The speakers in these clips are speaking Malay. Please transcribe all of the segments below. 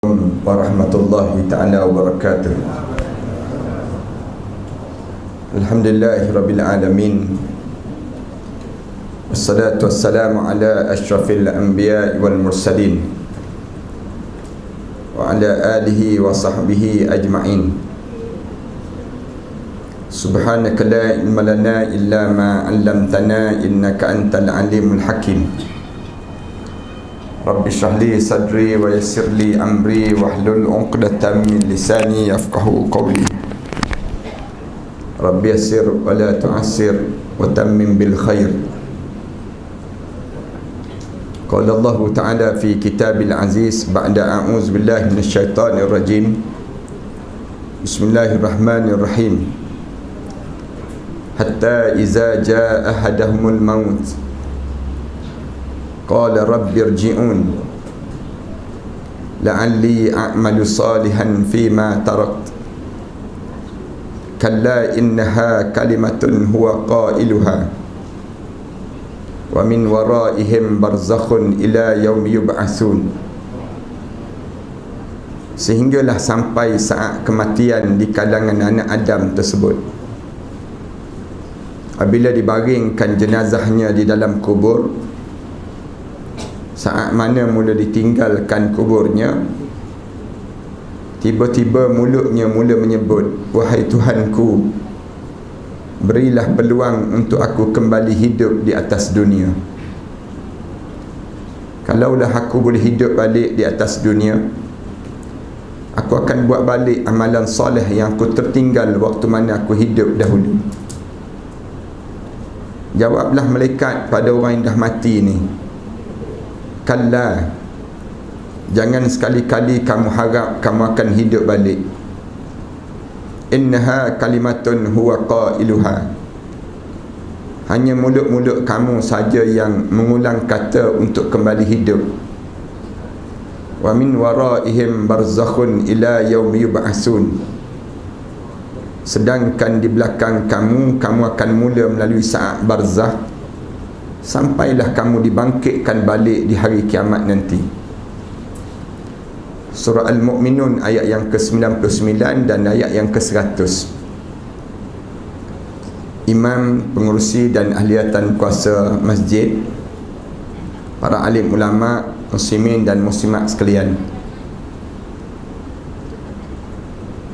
Warahmatullahi ta'ala wabarakatuh. Alhamdulillahi rabbil alamin. Wassalatu wassalamu ala asyrafil anbiya'i wal mursalin wa ala alihi wa sahbihi ajma'in. Subhanaka la ilma lana illa ma 'allamtana innaka antal alimul hakim. Rabbi shrah li sadri wa yassir li amri wahlul 'uqdatam min lisani yafqahu qawli. Rabbi yassir wa la tu'assir wa tammim bil khair. Qala Allah Ta'ala fi kitabil aziz ba'da a'udzu billahi minasyaitonir rajim. Bismillahirrahmanirrahim. Hatta iza jaa ahadahumul maut qala rabbi irji'un la'alli a'malu salihan fima tarakt kalla innaha kalimatun huwa qailuha wa min waraihim barzakhun ila yaumi yub'atsun. Sehinggalah sampai saat kematian di kalangan anak Adam tersebut. Apabila dibaringkan jenazahnya di dalam kubur, saat mana mula ditinggalkan kuburnya, tiba-tiba mulutnya mula menyebut, wahai Tuhanku, berilah peluang untuk aku kembali hidup di atas dunia. Kalaulah aku boleh hidup balik di atas dunia, aku akan buat balik amalan soleh yang aku tertinggal waktu mana aku hidup dahulu. Jawablah malaikat pada orang yang dah mati ni, kalla, jangan sekali-kali kamu harap kamu akan hidup balik. Innaha kalimatun huwa qailuha, hanya mulut-mulut kamu saja yang mengulang kata untuk kembali hidup. Wa min waraihim barzakhun ila yaumi yub'atsun, sedangkan di belakang kamu akan mula melalui saat barzakh sampailah kamu dibangkitkan balik di hari kiamat nanti. Surah Al-Mu'minun ayat yang ke-99 dan ayat yang ke-100. Imam, pengerusi dan ahliatan kuasa masjid, para alim ulama, muslimin dan muslimat sekalian,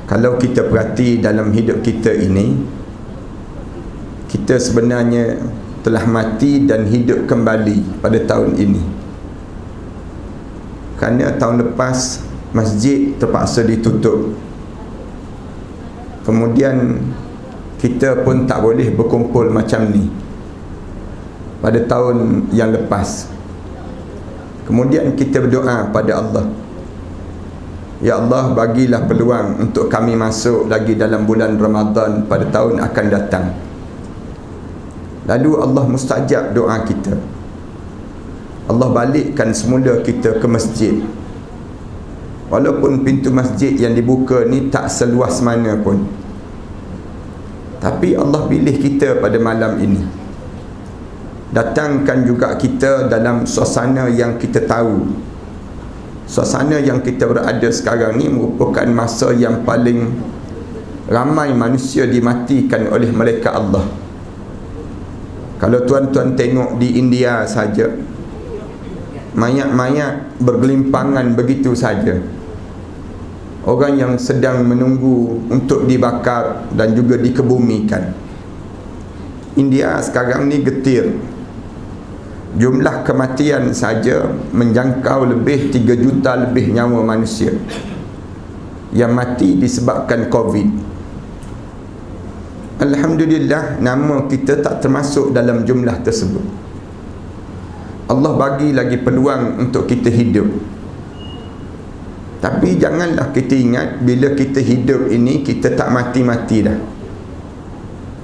kalau kita perhati dalam hidup kita ini, kita sebenarnya telah mati dan hidup kembali pada tahun ini. Kerana tahun lepas masjid terpaksa ditutup, kemudian kita pun tak boleh berkumpul macam ni pada tahun yang lepas. Kemudian kita berdoa pada Allah, ya Allah, bagilah peluang untuk kami masuk lagi dalam bulan Ramadan pada tahun akan datang. Lalu Allah mustajab doa kita. Allah balikkan semula kita ke masjid. Walaupun pintu masjid yang dibuka ni tak seluas mana pun, tapi Allah pilih kita pada malam ini. Datangkan juga kita dalam suasana yang kita tahu. Suasana yang kita berada sekarang ni merupakan masa yang paling ramai manusia dimatikan oleh malaikat Allah. Kalau tuan-tuan tengok di India saja, mayat-mayat bergelimpangan begitu saja. Orang yang sedang menunggu untuk dibakar dan juga dikebumikan. India sekarang ni getir. Jumlah kematian saja menjangkau lebih 3 juta lebih nyawa manusia yang mati disebabkan COVID. Alhamdulillah, nama kita tak termasuk dalam jumlah tersebut. Allah bagi lagi peluang untuk kita hidup. Tapi janganlah kita ingat bila kita hidup ini kita tak mati-mati dah.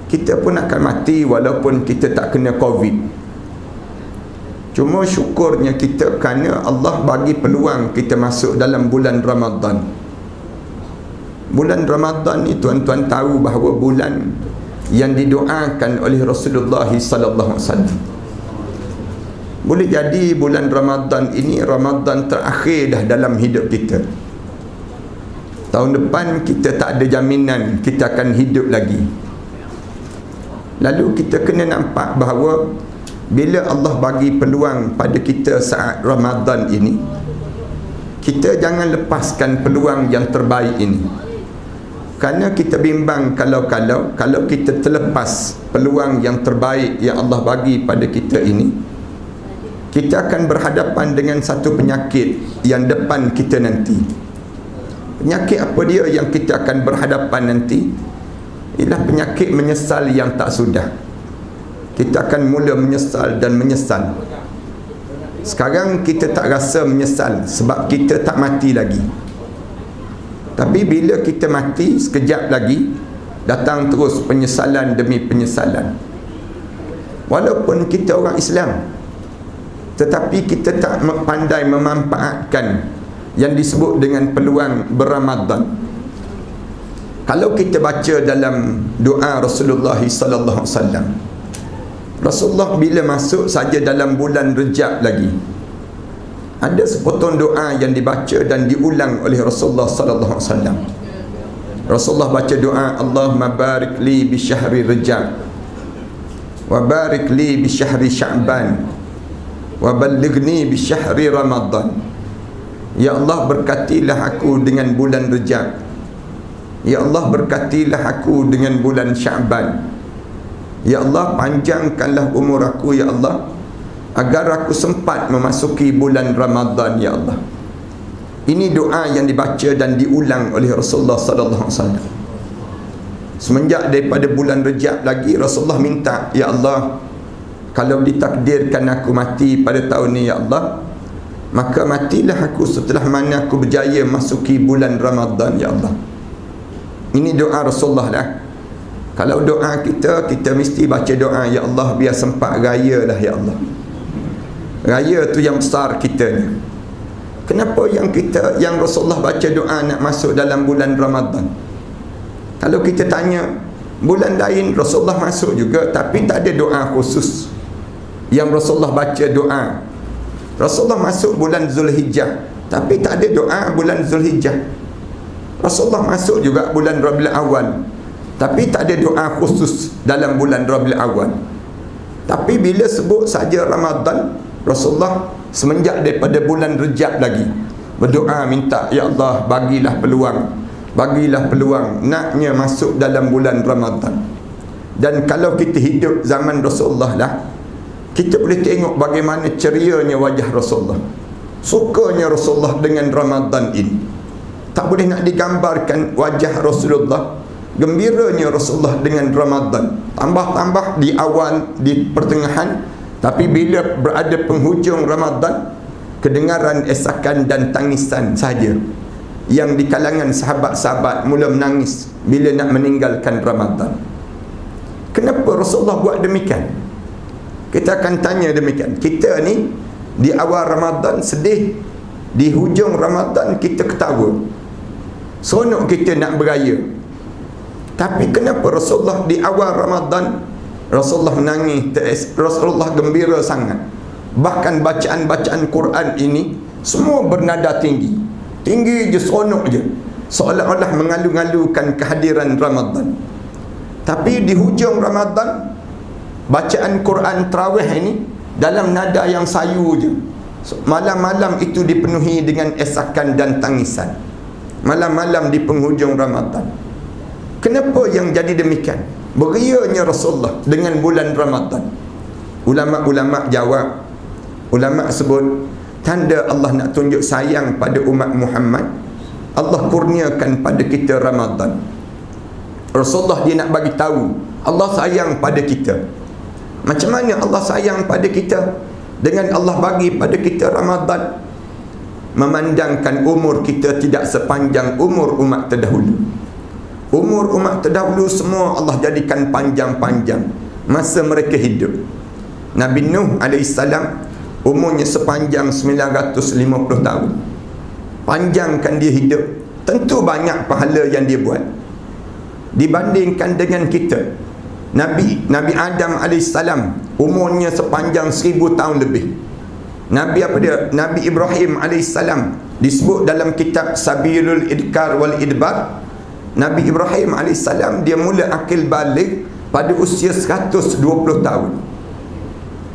Kita pun akan mati walaupun kita tak kena COVID. Cuma syukurnya kita kerana Allah bagi peluang kita masuk dalam bulan Ramadan. Bulan Ramadan ni tuan-tuan tahu bahawa bulan yang didoakan oleh Rasulullah sallallahu alaihi wasallam. Boleh jadi bulan Ramadan ini Ramadan terakhir dah dalam hidup kita. Tahun depan kita tak ada jaminan kita akan hidup lagi. Lalu kita kena nampak bahawa bila Allah bagi peluang pada kita saat Ramadan ini, kita jangan lepaskan peluang yang terbaik ini. Kerana kita bimbang kalau kita terlepas peluang yang terbaik yang Allah bagi pada kita ini, kita akan berhadapan dengan satu penyakit yang depan kita nanti. Penyakit apa dia yang kita akan berhadapan nanti? Ialah penyakit menyesal yang tak sudah. Kita akan mula menyesal dan menyesal. Sekarang kita tak rasa menyesal sebab kita tak mati lagi. Tapi bila kita mati, sekejap lagi datang terus penyesalan demi penyesalan. Walaupun kita orang Islam, tetapi kita tak pandai memanfaatkan yang disebut dengan peluang berRamadan. Kalau kita baca dalam doa Rasulullah sallallahu alaihi wasallam, Rasulullah bila masuk saja dalam bulan Rejab lagi, ada sepotong doa yang dibaca dan diulang oleh Rasulullah sallallahu alaihi wasallam. Rasulullah baca doa, Allahumma barik li bi syahri Rejab wa barik li bi syahri Sya'ban wa ballighni bi syahri Ramadan. Ya Allah, berkatilah aku dengan bulan Rejab. Ya Allah, berkatilah aku dengan bulan Sya'ban. Ya Allah, panjangkanlah umur aku ya Allah, agar aku sempat memasuki bulan Ramadan ya Allah. Ini doa yang dibaca dan diulang oleh Rasulullah sallallahu alaihi wasallam. Semenjak daripada bulan Rejab lagi, Rasulullah minta, ya Allah, kalau ditakdirkan aku mati pada tahun ni ya Allah, maka matilah aku setelah mana aku berjaya masuki bulan Ramadan ya Allah. Ini doa Rasulullah lah. Kalau doa kita mesti baca doa, ya Allah, biar sempat raya lah ya Allah. Raya tu yang besar kita ni. Kenapa yang Rasulullah baca doa nak masuk dalam bulan Ramadan? Kalau kita tanya, bulan lain Rasulullah masuk juga, tapi tak ada doa khusus yang Rasulullah baca doa. Rasulullah masuk bulan Zulhijjah, tapi tak ada doa bulan Zulhijjah. Rasulullah masuk juga bulan Rabiul Awal, tapi tak ada doa khusus dalam bulan Rabiul Awal. Tapi bila sebut saja Ramadan, Rasulullah semenjak daripada bulan Rejab lagi berdoa minta, ya Allah, bagilah peluang naknya masuk dalam bulan Ramadan. Dan kalau kita hidup zaman Rasulullah lah, kita boleh tengok bagaimana cerianya wajah Rasulullah, sukanya Rasulullah dengan Ramadan ini. Tak boleh nak digambarkan wajah Rasulullah, gembiranya Rasulullah dengan Ramadan. Tambah-tambah di awal, di pertengahan, tapi bila berada penghujung Ramadan, kedengaran esakan dan tangisan saja. Yang di kalangan sahabat-sahabat mula menangis bila nak meninggalkan Ramadan. Kenapa Rasulullah buat demikian? Kita akan tanya demikian. Kita ni di awal Ramadan sedih, di hujung Ramadan kita ketawa, seronok kita nak beraya. Tapi kenapa Rasulullah di awal Ramadan Rasulullah menangis, Rasulullah gembira sangat? Bahkan bacaan-bacaan Quran ini semua bernada tinggi je, seronok je, seolah-olah mengalu-alukan kehadiran Ramadan. Tapi di hujung Ramadan, bacaan Quran Tarawih ini dalam nada yang sayu je. Malam-malam itu dipenuhi dengan esakan dan tangisan. Malam-malam di penghujung Ramadan. Kenapa yang jadi demikian? Berianya Rasulullah dengan bulan Ramadan. Ulama-ulama jawab, ulama sebut, tanda Allah nak tunjuk sayang pada umat Muhammad, Allah kurniakan pada kita Ramadan. Rasulullah dia nak bagi tahu Allah sayang pada kita. Macam mana Allah sayang pada kita? Dengan Allah bagi pada kita Ramadan, memandangkan umur kita tidak sepanjang umur umat terdahulu. Umur umat terdahulu semua Allah jadikan panjang-panjang masa mereka hidup. Nabi Nuh AS umurnya sepanjang 950 tahun. Panjangkan dia hidup, tentu banyak pahala yang dia buat. Dibandingkan dengan kita, Nabi Adam AS umurnya sepanjang 1000 tahun lebih. Nabi apa dia? Nabi Ibrahim alaihissalam disebut dalam kitab Sabilul Idkar wal Idbar. Nabi Ibrahim alaihissalam dia mula akil balik pada usia 120 tahun.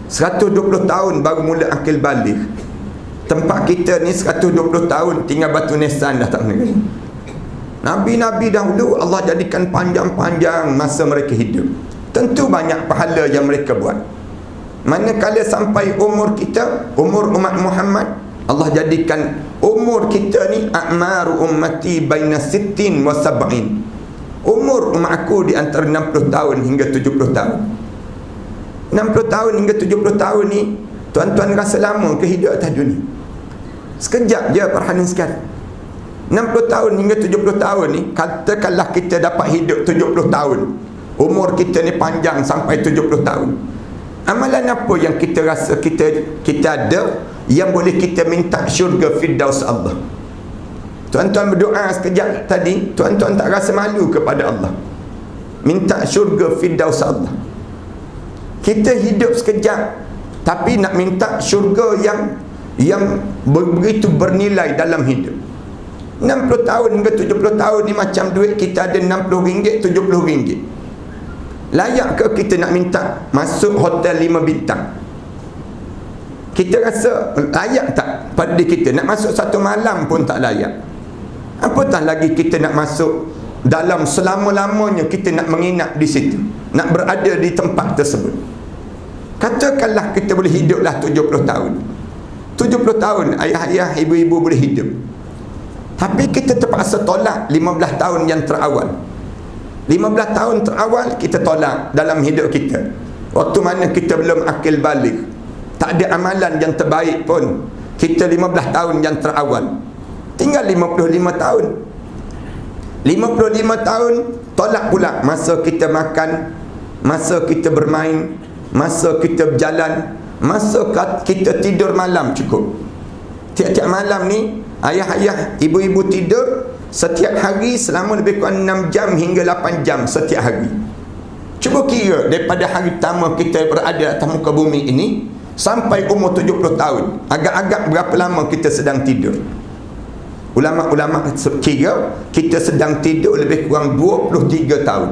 120 tahun baru mula akil balik. Tempat kita ni 120 tahun tinggal batu nisan dah tak kena. Nabi-nabi dahulu Allah jadikan panjang-panjang masa mereka hidup. Tentu banyak pahala yang mereka buat. Manakala sampai umur kita, umur umat Muhammad, Allah jadikan umur kita ni a'maru ummati baina sittin wa sab'in. Umur umat aku di antara 60 tahun hingga 70 tahun. 60 tahun hingga 70 tahun ni tuan-tuan rasa lama ke hidup atas dunia? Sekejap je perhatian sekali. 60 tahun hingga 70 tahun ni, katakanlah kita dapat hidup 70 tahun. Umur kita ni panjang sampai 70 tahun. Amalan apa yang kita rasa kita ada yang boleh kita minta syurga firdaus Allah? Tuan-tuan berdoa sekejap tadi, tuan-tuan tak rasa malu kepada Allah minta syurga firdaus Allah? Kita hidup sekejap tapi nak minta syurga yang begitu bernilai dalam hidup. 60 tahun hingga 70 tahun ni macam duit kita ada RM60, RM70. Layak ke kita nak minta masuk hotel 5 bintang? Kita rasa layak tak pada diri kita? Nak masuk satu malam pun tak layak. Apatah lagi kita nak masuk dalam selama-lamanya kita nak menginap di situ, nak berada di tempat tersebut. Katakanlah kita boleh hiduplah 70 tahun. 70 tahun ayah-ayah, ibu-ibu boleh hidup. Tapi kita terpaksa tolak 15 tahun yang terawal. 15 tahun terawal kita tolak dalam hidup kita. Waktu mana kita belum akil balik, tak ada amalan yang terbaik pun, kita 15 tahun yang terawal. Tinggal 55 tahun. 55 tahun tolak pula masa kita makan, masa kita bermain, masa kita berjalan, masa kita tidur malam cukup. Tiap-tiap malam ni ayah-ayah, ibu-ibu tidur setiap hari selama lebih kurang 6 jam hingga 8 jam setiap hari. Cuba kira daripada hari pertama kita berada atas muka bumi ini sampai umur 70 tahun, agak-agak berapa lama kita sedang tidur? Ulama-ulama kira kita sedang tidur lebih kurang 23 tahun.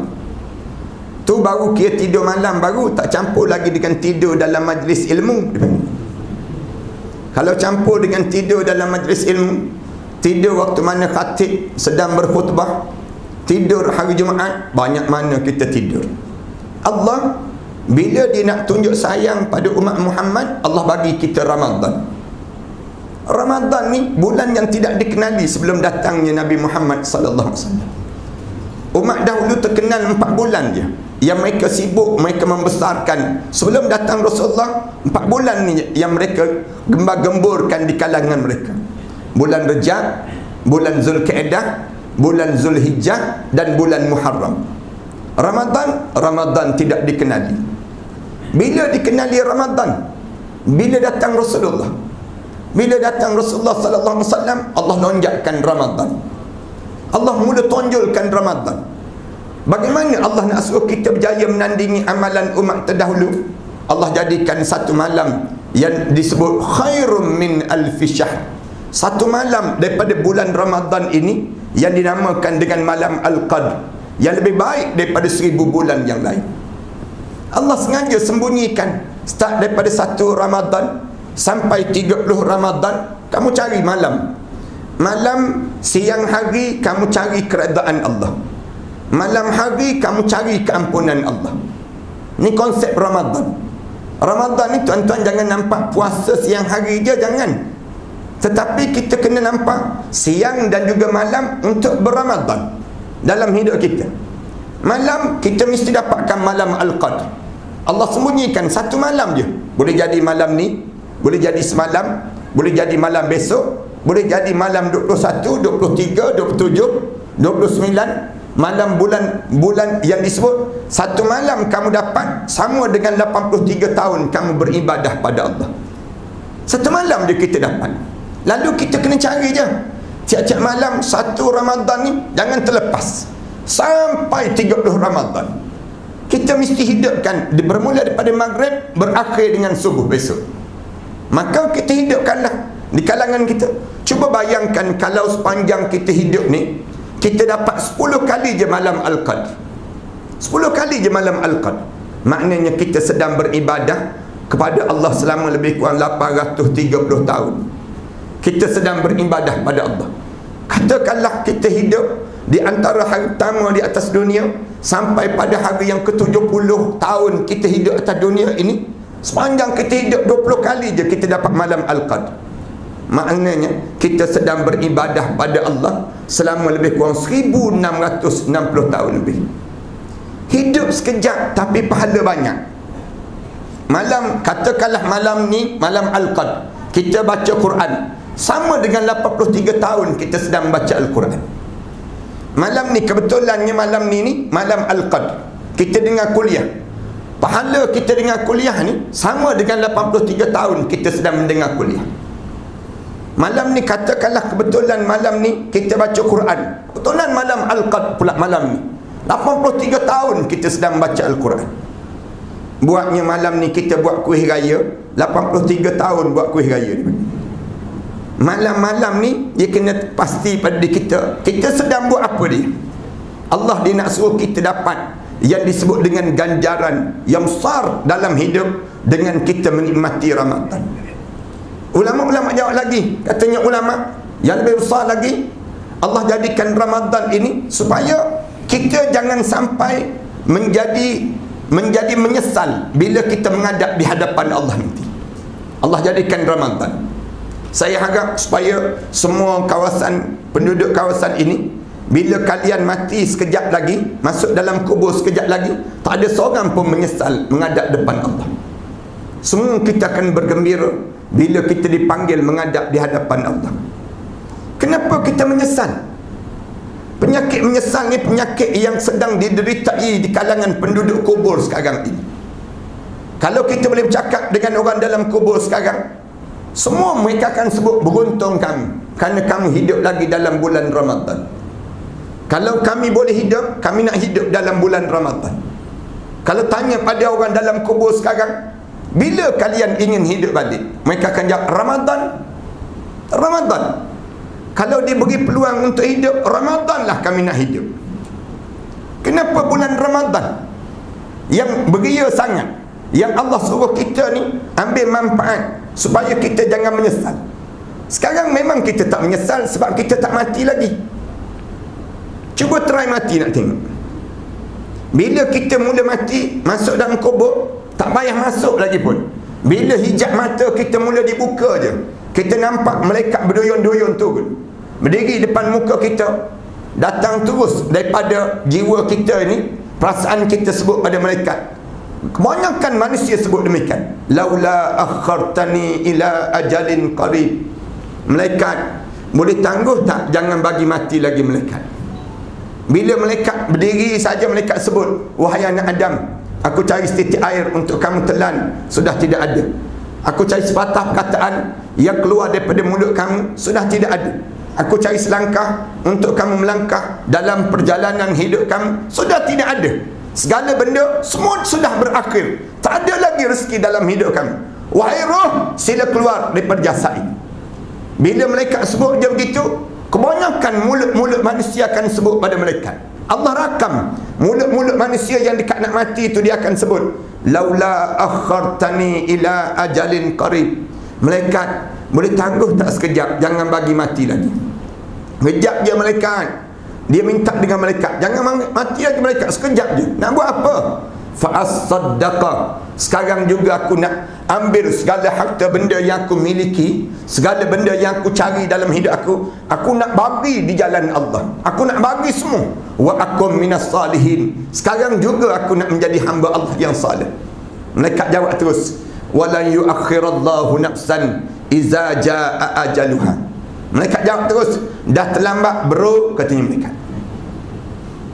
Tu baru kira tidur malam, baru tak campur lagi dengan tidur dalam majlis ilmu. Kalau campur dengan tidur dalam majlis ilmu, tidur waktu mana khatib sedang berkhutbah, tidur hari Jumaat, banyak mana kita tidur. Allah bila dia nak tunjuk sayang pada umat Muhammad, Allah bagi kita Ramadan. Ramadan ni bulan yang tidak dikenali sebelum datangnya Nabi Muhammad sallallahu alaihi wasallam. Umat dahulu terkenal 4 bulan je yang mereka sibuk, mereka membesarkan. Sebelum datang Rasulullah, 4 bulan ni yang mereka gembar-gemburkan di kalangan mereka. Bulan Rejab, bulan Zulkaidah, bulan Zulhijjah dan bulan Muharram. Ramadan tidak dikenali. Bila dikenali Ramadan? Bila datang Rasulullah. Bila datang Rasulullah sallallahu alaihi wasallam, Allah lonjakkan Ramadan. Allah mula tonjolkan Ramadan. Bagaimana Allah nak suruh kita berjaya menandingi amalan umat terdahulu? Allah jadikan satu malam yang disebut khairum min alfi syahr. Satu malam daripada bulan Ramadan ini yang dinamakan dengan malam Al-Qadr, yang lebih baik daripada 1000 bulan yang lain. Allah sengaja sembunyikan start daripada 1 Ramadan sampai 30 Ramadan. Kamu cari malam. Malam siang hari kamu cari keredaan Allah. Malam hari kamu cari keampunan Allah. Ni konsep Ramadan. Ramadan ni tuan-tuan jangan nampak puasa siang hari je, jangan. Tetapi kita kena nampak siang dan juga malam untuk berRamadan dalam hidup kita. Malam kita mesti dapatkan malam Al-Qadr. Allah sembunyikan satu malam je. Boleh jadi malam ni, boleh jadi semalam, boleh jadi malam besok, boleh jadi malam 21, 23, 27, 29. Malam bulan yang disebut satu malam kamu dapat sama dengan 83 tahun kamu beribadah pada Allah. Satu malam je kita dapat. Lalu kita kena cari je. Tiap-tiap malam 1 Ramadan ni jangan terlepas sampai 30 Ramadan. Kita mesti hidupkan bermula daripada maghrib berakhir dengan subuh besok. Maka kita hidupkanlah di kalangan kita. Cuba bayangkan kalau sepanjang kita hidup ni, kita dapat 10 kali je malam Al-Qadr. 10 kali je malam Al-Qadr. Maknanya kita sedang beribadah kepada Allah selama lebih kurang 830 tahun. Kita sedang beribadah pada Allah. Katakanlah kita hidup di antara hari pertama di atas dunia sampai pada hari yang ke-70 tahun kita hidup atas dunia ini. Sepanjang kita hidup 20 kali je kita dapat malam Al-Qadr. Maknanya kita sedang beribadah pada Allah selama lebih kurang 1660 tahun lebih. Hidup sekejap tapi pahala banyak. Malam, katakanlah malam ni malam Al-Qadr, kita baca Quran, sama dengan 83 tahun kita sedang baca Al-Quran. Malam ni kebetulannya malam ni malam Al-Qadr, kita dengar kuliah. Pahala kita dengar kuliah ni sama dengan 83 tahun kita sedang mendengar kuliah. Malam ni katakanlah kebetulan malam ni kita baca Quran, kebetulan malam Al-Qadr pula malam ni 83 tahun kita sedang baca Al-Quran. Buatnya malam ni kita buat kuih raya, 83 tahun buat kuih raya ni. Malam-malam ni dia kena pasti pada diri kita, kita sedang buat apa dia. Allah dia nak suruh kita dapat yang disebut dengan ganjaran yang besar dalam hidup dengan kita menikmati Ramadan. Ulama-ulama jawab lagi, katanya ulama yang lebih besar lagi, Allah jadikan Ramadan ini supaya kita jangan sampai menjadi menyesal bila kita menghadap di hadapan Allah nanti. Allah jadikan Ramadan. Saya harap supaya semua kawasan, penduduk kawasan ini, bila kalian mati sekejap lagi, masuk dalam kubur sekejap lagi, tak ada seorang pun menyesal menghadap depan Allah. Semua kita akan bergembira bila kita dipanggil menghadap di hadapan Allah. Kenapa kita menyesal? Penyakit menyesal ni penyakit yang sedang dideritai di kalangan penduduk kubur sekarang ini. Kalau kita boleh bercakap dengan orang dalam kubur sekarang, semua mereka akan sebut beruntung kamu kerana kamu hidup lagi dalam bulan Ramadan. Kalau kami boleh hidup, kami nak hidup dalam bulan Ramadan. Kalau tanya pada orang dalam kubur sekarang, bila kalian ingin hidup balik? Mereka akan jawab, Ramadan. Ramadan. Kalau dia beri peluang untuk hidup, Ramadan lah kami nak hidup. Kenapa bulan Ramadan yang beria sangat, yang Allah suruh kita ni ambil manfaat supaya kita jangan menyesal? Sekarang memang kita tak menyesal sebab kita tak mati lagi. Cuba try mati nak tengok. Bila kita mula mati, masuk dalam kubur, tak payah masuk lagi pun. Bila hijab mata kita mula dibuka je, kita nampak malaikat berduyun-duyun turun, berdiri depan muka kita. Datang terus daripada jiwa kita ini, perasaan kita sebut pada malaikat. Kebanyakan manusia sebut demikian, laula akhartani ila ajalin qarib. Malaikat, boleh tangguh tak jangan bagi mati lagi malaikat. Bila malaikat berdiri saja, malaikat sebut, wahai anak Adam, aku cari setitik air untuk kamu telan, sudah tidak ada. Aku cari sepatah perkataan yang keluar daripada mulut kamu, sudah tidak ada. Aku cari selangkah untuk kamu melangkah dalam perjalanan hidup kamu, sudah tidak ada. Segala benda semua sudah berakhir, tak ada lagi rezeki dalam hidup kamu. Wahai roh, sila keluar daripada jasad ini. Bila malaikat sebut je begitu, kebanyakan mulut-mulut manusia akan sebut pada malaikat. Allah rakam mulut-mulut manusia yang dekat nak mati itu, dia akan sebut, laula akhartani ila ajalin qarib. Malaikat, boleh tangguh tak sekejap, jangan bagi mati lagi. Kejap je malaikat, dia minta dengan malaikat, jangan mati lagi malaikat, sekejap je. Nak buat apa? Fa'as-saddaqa, sekarang juga aku nak ambil segala harta benda yang aku miliki, segala benda yang aku cari dalam hidup aku nak bagi di jalan Allah. Aku nak bagi semua. Wa akum minas salihin, sekarang juga aku nak menjadi hamba Allah yang salih. Malaikat jawab terus, wala yuakhirallahu nafsan iza jaa ajaluha. Malaikat jawab terus, dah terlambat bro, katanya malaikat.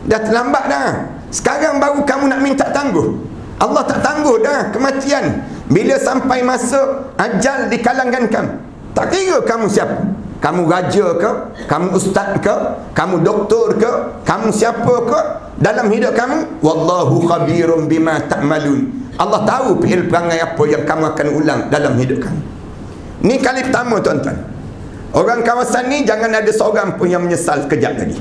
Dah terlambat dah. Sekarang baru kamu nak minta tangguh. Allah tak tangguh dah kematian. Bila sampai masa ajal di kalangan kamu, tak kira kamu siapa. Kamu raja ke, kamu ustaz ke, kamu doktor ke, kamu siapa ke, dalam hidup kamu, wallahu khabirum bima ta'malun. Allah tahu fi'il perangai apa yang kamu akan ulang dalam hidup kamu. Ni kali pertama tuan-tuan. Orang kawasan ni jangan ada seorang pun yang menyesal sekejap lagi.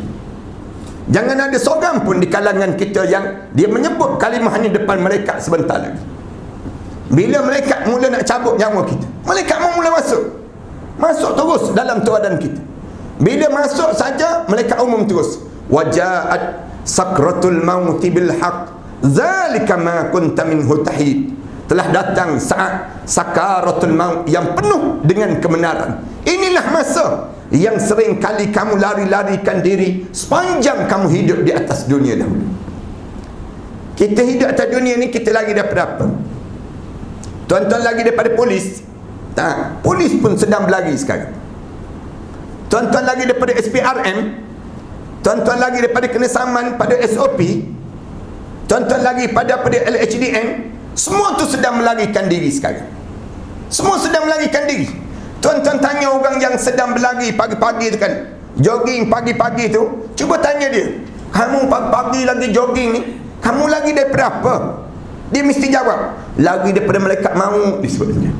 Jangan ada seorang pun di kalangan kita yang dia menyebut kalimah ni depan malaikat sebentar lagi. Bila malaikat mula nak cabut nyawa kita, malaikat mula masuk terus dalam tuadan kita. Bila masuk saja, malaikat umum terus, wajaat sakratul mauti bil haq zalika ma kunta minhu tahid. Telah datang saat sakaratul maut yang penuh dengan kebenaran. Inilah masa yang sering kali kamu lari-larikan diri sepanjang kamu hidup di atas dunia dahulu. Kita hidup atas dunia ni, kita lagi daripada apa? Tuan-tuan lagi daripada polis? Tak, polis pun sedang berlari sekarang. Tuan-tuan lagi daripada SPRM? Tuan-tuan lagi daripada kena saman pada SOP? Tuan-tuan lagi pada LHDN? Semua tu sedang melarikan diri sekarang. Semua sedang melarikan diri. Tuan-tuan tanya orang yang sedang berlari pagi-pagi tu kan, jogging pagi-pagi tu, cuba tanya dia, kamu pagi-pagi lagi jogging ni, kamu lagi daripada apa? Dia mesti jawab, lagi daripada malaikat maut disebutnya.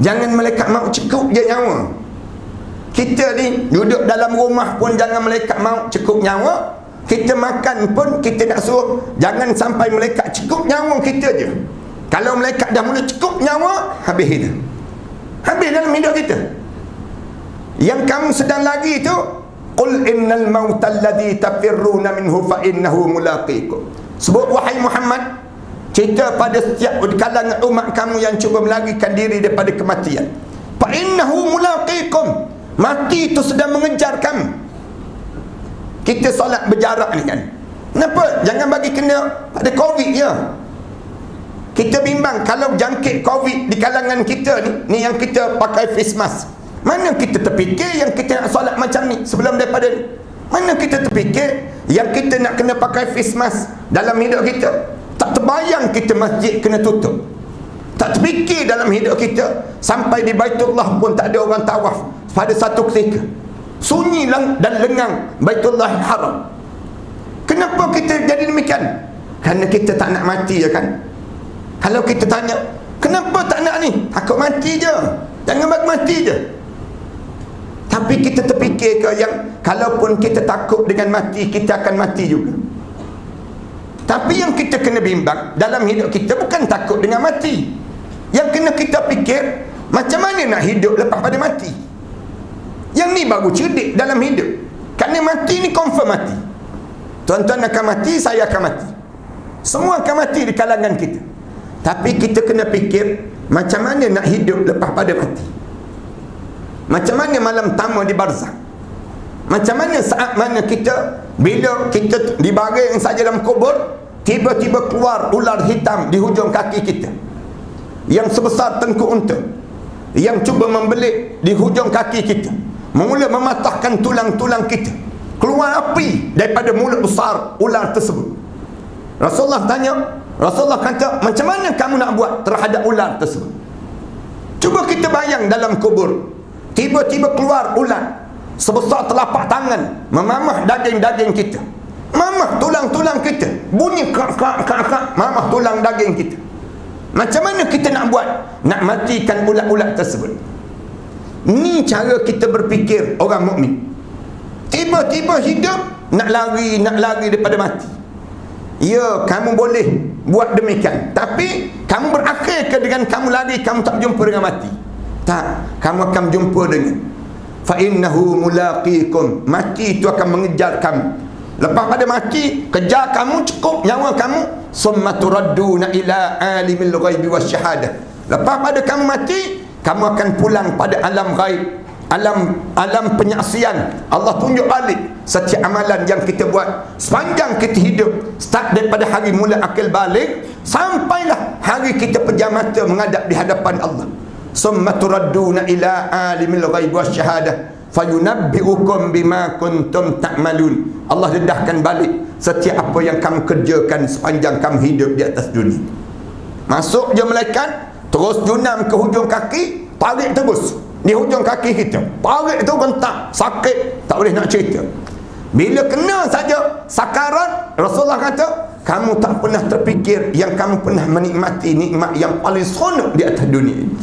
Jangan malaikat maut cukup je nyawa. Kita ni duduk dalam rumah pun jangan malaikat maut cukup nyawa. Kita makan pun kita nak suruh jangan sampai malaikat cukup nyawa kita je. Kalau malaikat dah mula cukup nyawa, habis dah. Habis dalam hidup kita. Yang kamu sedang lagi tu, qul innal mautal ladzi tafirruna minhu fa innahu mulaqikum. Sebut wahai Muhammad, cerita pada setiap kalangan umat kamu yang cuba melarikan diri daripada kematian. Fa innahu mulaqikum. Mati itu sedang mengejar kamu. Kita solat berjarak ni kan, kenapa? Jangan bagi kena pada Covid je. Kita bimbang kalau jangkit Covid di kalangan kita ni yang kita pakai face mask. Mana kita terfikir yang kita nak solat macam ni sebelum daripada ni? Mana kita terfikir yang kita nak kena pakai face mask dalam hidup kita? Tak terbayang kita masjid kena tutup. Tak terfikir dalam hidup kita sampai di Baitullah pun tak ada orang tawaf pada satu ketika. Sunyi dan lengang Baitullah Haram. Kenapa kita jadi demikian? Kerana kita tak nak mati ya kan? Kalau kita tanya, kenapa tak nak ni? Takut mati je. Jangan bagi mati je. Tapi kita terfikir ke yang kalaupun kita takut dengan mati, kita akan mati juga? Tapi yang kita kena bimbang dalam hidup kita bukan takut dengan mati. Yang kena kita fikir, macam mana nak hidup lepas pada mati? Yang ni baru cerdik dalam hidup. Kerana mati ni confirm mati. Tuan-tuan akan mati, saya akan mati. Semua akan mati di kalangan kita. Tapi kita kena fikir macam mana nak hidup lepas pada mati. Macam mana malam pertama di barzakh. Macam mana saat mana kita, bila kita dibaring saja dalam kubur, tiba-tiba keluar ular hitam di hujung kaki kita yang sebesar tengkuk unta, yang cuba membelit di hujung kaki kita, mula mematahkan tulang-tulang kita. Keluar api daripada mulut besar ular tersebut. Rasulullah tanya, Rasulullah kata, macam mana kamu nak buat terhadap ular tersebut? Cuba kita bayang dalam kubur, tiba-tiba keluar ular sebesar telapak tangan, memamah daging-daging kita, mamah tulang-tulang kita, bunyi kak-kak-kak, mamah tulang daging kita. Macam mana kita nak buat nak matikan ulat-ulat tersebut? Ni cara kita berfikir orang mukmin. Tiba-tiba hidup nak lari daripada mati. Ya, kamu boleh buat demikian, tapi kamu berakhir ke dengan kamu lari, kamu tak jumpa dengan mati? Tak, kamu akan jumpa dengan fa innahu mulaqikum. Mati itu akan mengejar kamu. Lepas pada mati, kejar kamu, cukup nyawa kamu. Summa turadduna ila alimil ghaibi wasyahadah. Lepas pada kamu mati, kamu akan pulang pada alam ghaib, alam penyaksian. Allah tunjuk balik setiap amalan yang kita buat sepanjang kita hidup, start daripada hari mula akil balik sampailah hari kita pejam mata menghadap di hadapan Allah. Summa turadduna ila alimil ghaib wasyahadah fayunabbi'ukum bima kuntum ta'malun. Allah dedahkan balik setiap apa yang kamu kerjakan sepanjang kamu hidup di atas dunia. Masuk je malaikat, terus junam ke hujung kaki, tarik terus di hujung kaki kita, tarik tu bentak, sakit, tak boleh nak cerita. Bila kena saja sakarat, Rasulullah kata, kamu tak pernah terfikir yang kamu pernah menikmati nikmat yang paling seronok di atas dunia ini.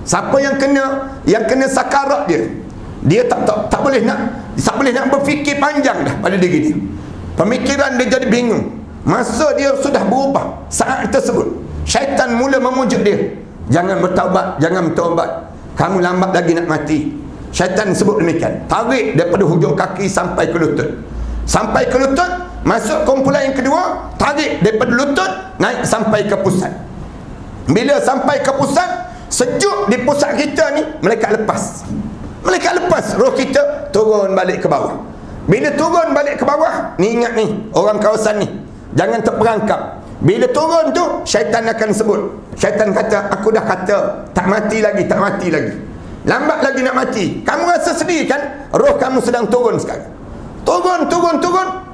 Siapa yang kena sakarat dia tak boleh nak berfikir panjang dah pada diri dia. Pemikiran dia jadi bingung. Masa dia sudah berubah, saat tersebut syaitan mula memujuk dia, jangan bertaubat, kamu lambat lagi nak mati. Syaitan sebut demikian. Tarik daripada hujung kaki sampai ke lutut. Sampai ke lutut, masuk kumpulan yang kedua, tarik daripada lutut naik sampai ke pusat. Bila sampai ke pusat, sejuk di pusat kita ni, malaikat lepas, roh kita turun balik ke bawah. Bila turun balik ke bawah, ni ingat ni orang kawasan ni, jangan terperangkap. Bila turun tu, syaitan akan sebut. Syaitan kata, aku dah kata tak mati lagi, lambat lagi nak mati. Kamu rasa sedih kan? Roh kamu sedang turun sekarang. Turun.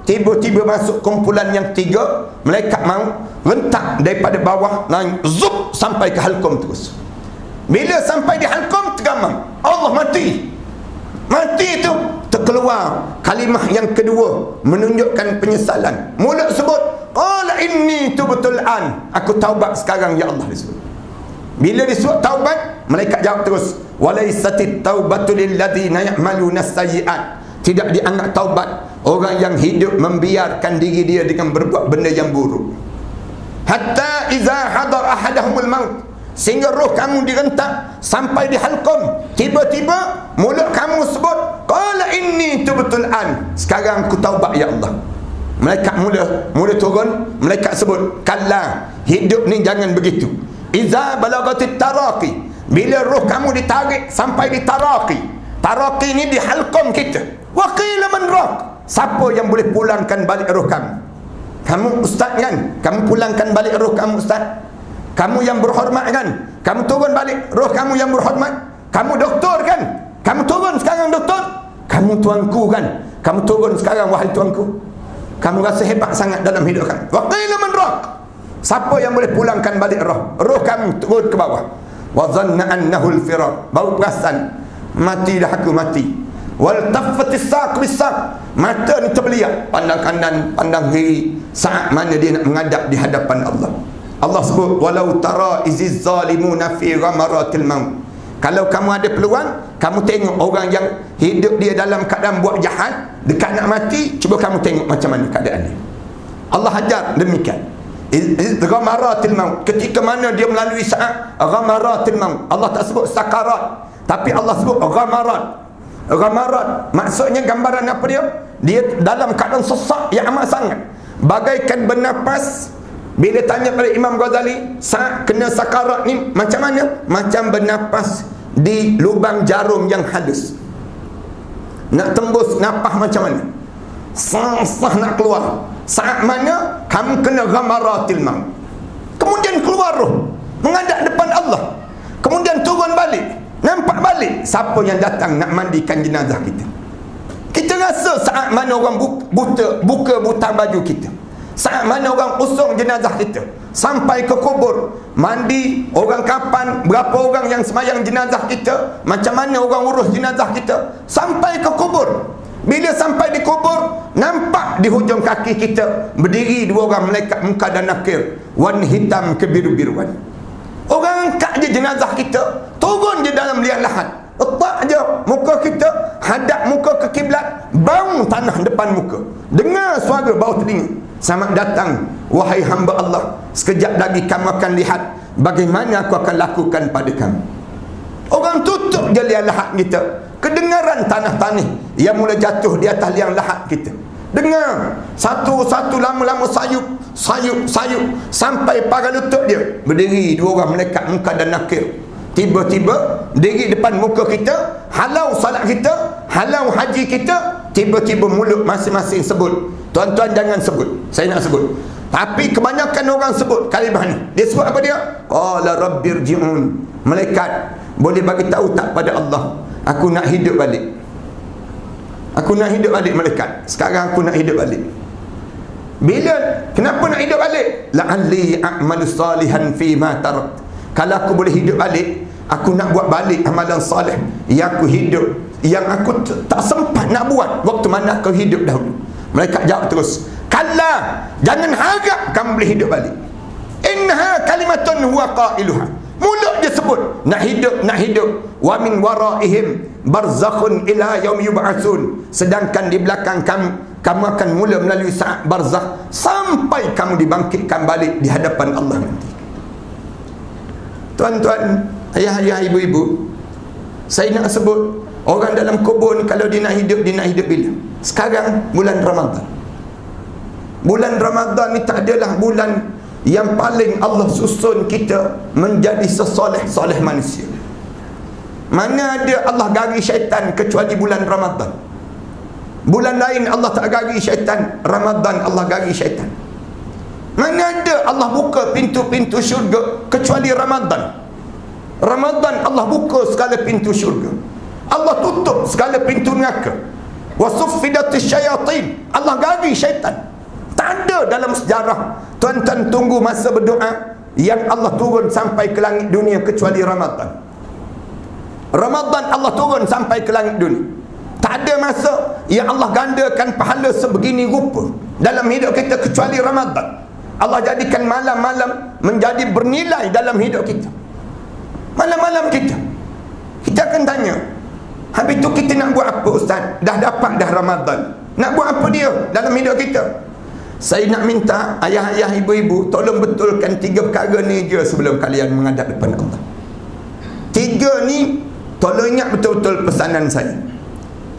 Tiba-tiba masuk kumpulan yang tiga, malaikat maut rentak daripada bawah naik zup sampai ke halqum terus. Bila sampai di halqum, tergamam, Allah mati tu terkeluar kalimah yang kedua menunjukkan penyesalan. Mulut sebut, qala inni tubtul an, aku taubat sekarang ya Allah disebut. Bila disebut taubat, malaikat jawab terus, walaisatit taubatu lilladzina ya'maluna as-sayyi'at, tidak dianggap taubat orang yang hidup membiarkan diri dia dengan berbuat benda yang buruk. Hatta iza hadar ahadahumul maut, sehingga roh kamu direntak sampai di halqum, tiba-tiba mulut kamu sebut, qala inni tubtul an, sekarang aku taubat ya Allah. Malaikat mula turun, malaikat sebut, kalla, hidup ni jangan begitu. Iza balagatit taraqi, bila roh kamu ditarik sampai di taraqi ni di halqum kita, wa qila man raq, siapa yang boleh pulangkan balik roh kamu? Kamu ustaz kan? Kamu pulangkan balik roh kamu ustaz? Kamu yang berhormat kan? Kamu turun balik roh kamu yang berhormat? Kamu doktor kan? Kamu turun sekarang doktor? Kamu tuanku kan? Kamu turun sekarang wahai tuanku? Kamu rasa hebat sangat dalam hidup kamu. Wa qila man raq, siapa yang boleh pulangkan balik roh? Roh kamu turun ke bawah. Wa dhanna annahu al-firaq, baru perasan mati dah, aku mati. Wal taffatis saq bis-saq, mata ni terbeliak, pandang kanan, pandang kiri, saat mana dia nak menghadap di hadapan Allah. Allah sebut, walau tara iziz zalimuna fi ghamaratil maut, kalau kamu ada peluang, kamu tengok orang yang hidup dia dalam keadaan buat jahat, dekat nak mati, cuba kamu tengok macam mana keadaan dia. Allah ajar demikian. Ghamaratil maut, ketika mana dia melalui saat ghamaratil maut. Allah tak sebut sakarat, tapi Allah sebut ghamarat. Maksudnya gambaran apa dia? Dia dalam keadaan sesak yang amat sangat, bagaikan bernapas. Bila tanya pada Imam Ghazali, saat kena sakarat ni macam mana? Macam bernapas di lubang jarum yang halus. Nak tembus napas macam mana? Sah nak keluar. Saat mana kamu kena ghamaratil maut, kemudian keluar roh, menghadap depan Allah, kemudian turun balik, nampak balik siapa yang datang nak mandikan jenazah kita. Kita rasa saat mana orang buka baju kita, saat mana orang usung jenazah kita sampai ke kubur, mandi orang kapan, berapa orang yang semayang jenazah kita, macam mana orang urus jenazah kita sampai ke kubur. Bila sampai di kubur, nampak di hujung kaki kita berdiri dua orang malaikat muka dan nakir, warna hitam kebiru-biruan. Orang angkat je jenazah kita, turun je dalam liang lahat, letak je muka kita hadap muka ke kiblat, bau tanah depan muka, dengar suara bau telinga, selamat datang wahai hamba Allah, sekejap lagi kamu akan lihat bagaimana aku akan lakukan pada kamu. Orang tutup je liang lahat kita, kedengaran tanah-tanah yang mula jatuh di atas liang lahat kita, dengar satu-satu, lama-lama sayup sampai para lutut dia. Berdiri dua orang malaikat muka dan nakir, tiba-tiba diri depan muka kita, halau salat kita, halau haji kita. Tiba-tiba mulut masing-masing sebut, tuan-tuan jangan sebut, saya nak sebut. Tapi kebanyakan orang sebut kalimah ni. Dia sebut apa dia? Qala rabbirji'un. Malaikat boleh bagi tahu tak pada Allah, aku nak hidup balik. Aku nak hidup balik malaikat. Sekarang aku nak hidup balik. Bila? Kenapa nak hidup balik? La'alli a'malu salihan fi ma tarak. Kalau aku boleh hidup balik, aku nak buat balik amalan salih yang aku hidup, yang aku tak sempat nak buat waktu mana aku hidup dahulu. Malaikat jawab terus, kalla, jangan harap kamu boleh hidup balik. Innaha kalimatun huwa qailuha. Mulut dia sebut nak hidup. Wa min waraihim barzakhun ila yaum yub'atsun. Sedangkan di belakang kamu akan mula melalui saat barzakh sampai kamu dibangkitkan balik di hadapan Allah nanti. Tuan-tuan, ayah-ayah, ibu-ibu, saya nak sebut orang dalam kubur ni kalau dia nak hidup bila? Sekarang bulan Ramadan. Bulan Ramadan ni tak adalah bulan yang paling Allah susun kita menjadi sesoleh-soleh manusia. Mana ada Allah gari syaitan kecuali bulan Ramadan. Bulan lain Allah tak gari syaitan, Ramadan Allah gari syaitan. Mana ada Allah buka pintu-pintu syurga kecuali Ramadan. Ramadan Allah buka segala pintu syurga, Allah tutup segala pintu neraka. Wasuffidatis syayatin, Allah gari syaitan. Tak ada dalam sejarah. Tuan-tuan tunggu masa berdoa yang Allah turun sampai ke langit dunia kecuali Ramadan. Ramadan Allah turun sampai ke langit dunia. Tak ada masa yang Allah gandakan pahala sebegini rupa dalam hidup kita kecuali Ramadan. Allah jadikan malam-malam menjadi bernilai dalam hidup kita. Malam-malam kita akan tanya, habis tu kita nak buat apa ustaz? Dah dapat dah Ramadan, nak buat apa dia dalam hidup kita? Saya nak minta ayah-ayah, ibu-ibu, tolong betulkan 3 perkara ni je sebelum kalian menghadap depan Allah. 3 ni tolong ingat betul-betul pesanan saya.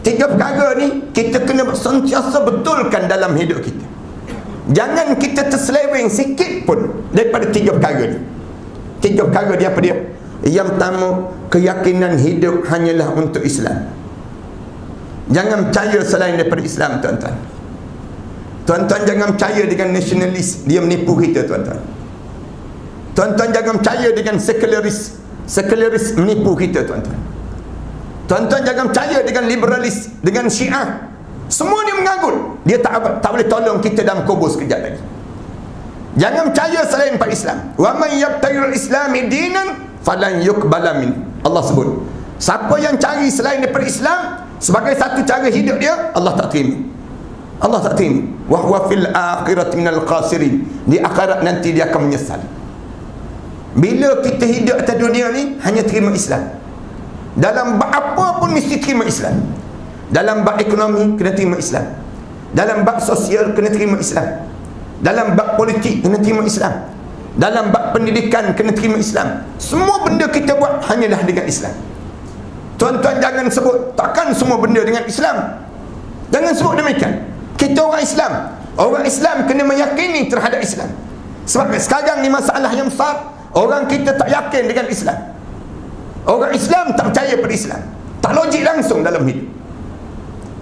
3 perkara ni kita kena sentiasa betulkan dalam hidup kita. Jangan kita terseleweng sikit pun daripada 3 perkara ni. 3 perkara dia apa dia? Yang pertama, keyakinan hidup hanyalah untuk Islam. Jangan percaya selain daripada Islam, tuan-tuan. Tuan-tuan jangan percaya dengan nasionalis, dia menipu kita, tuan-tuan. Tuan-tuan jangan percaya dengan sekularis menipu kita, tuan-tuan. Tuan-tuan jangan percaya dengan liberalis, dengan Syiah. Semua ni mengagut. Dia tak boleh tolong kita dalam kubur sekejap lagi. Jangan percaya selain pada Islam. Wa man yabtaghi al-islami dinan falan yuqbala min. Allah sebut, siapa yang cari selain daripada Islam sebagai satu cara hidup dia, Allah tak terima. Allah tak terima. Wa huwa fil akhirati minal khasirin. Di akhirat nanti dia akan menyesal. Bila kita hidup atas dunia ni hanya terima Islam. Dalam bab apa pun mesti terima Islam. Dalam bab ekonomi kena terima Islam. Dalam bab sosial kena terima Islam. Dalam bab politik kena terima Islam. Dalam bab pendidikan kena terima Islam. Semua benda kita buat hanyalah dengan Islam. Tuan-tuan jangan sebut takkan semua benda dengan Islam. Jangan sebut demikian. Kita orang Islam. Orang Islam kena meyakini terhadap Islam. Sebab sekarang ni masalah yang besar, orang kita tak yakin dengan Islam. Orang Islam tak percaya pada Islam. Tak logik langsung dalam hidup.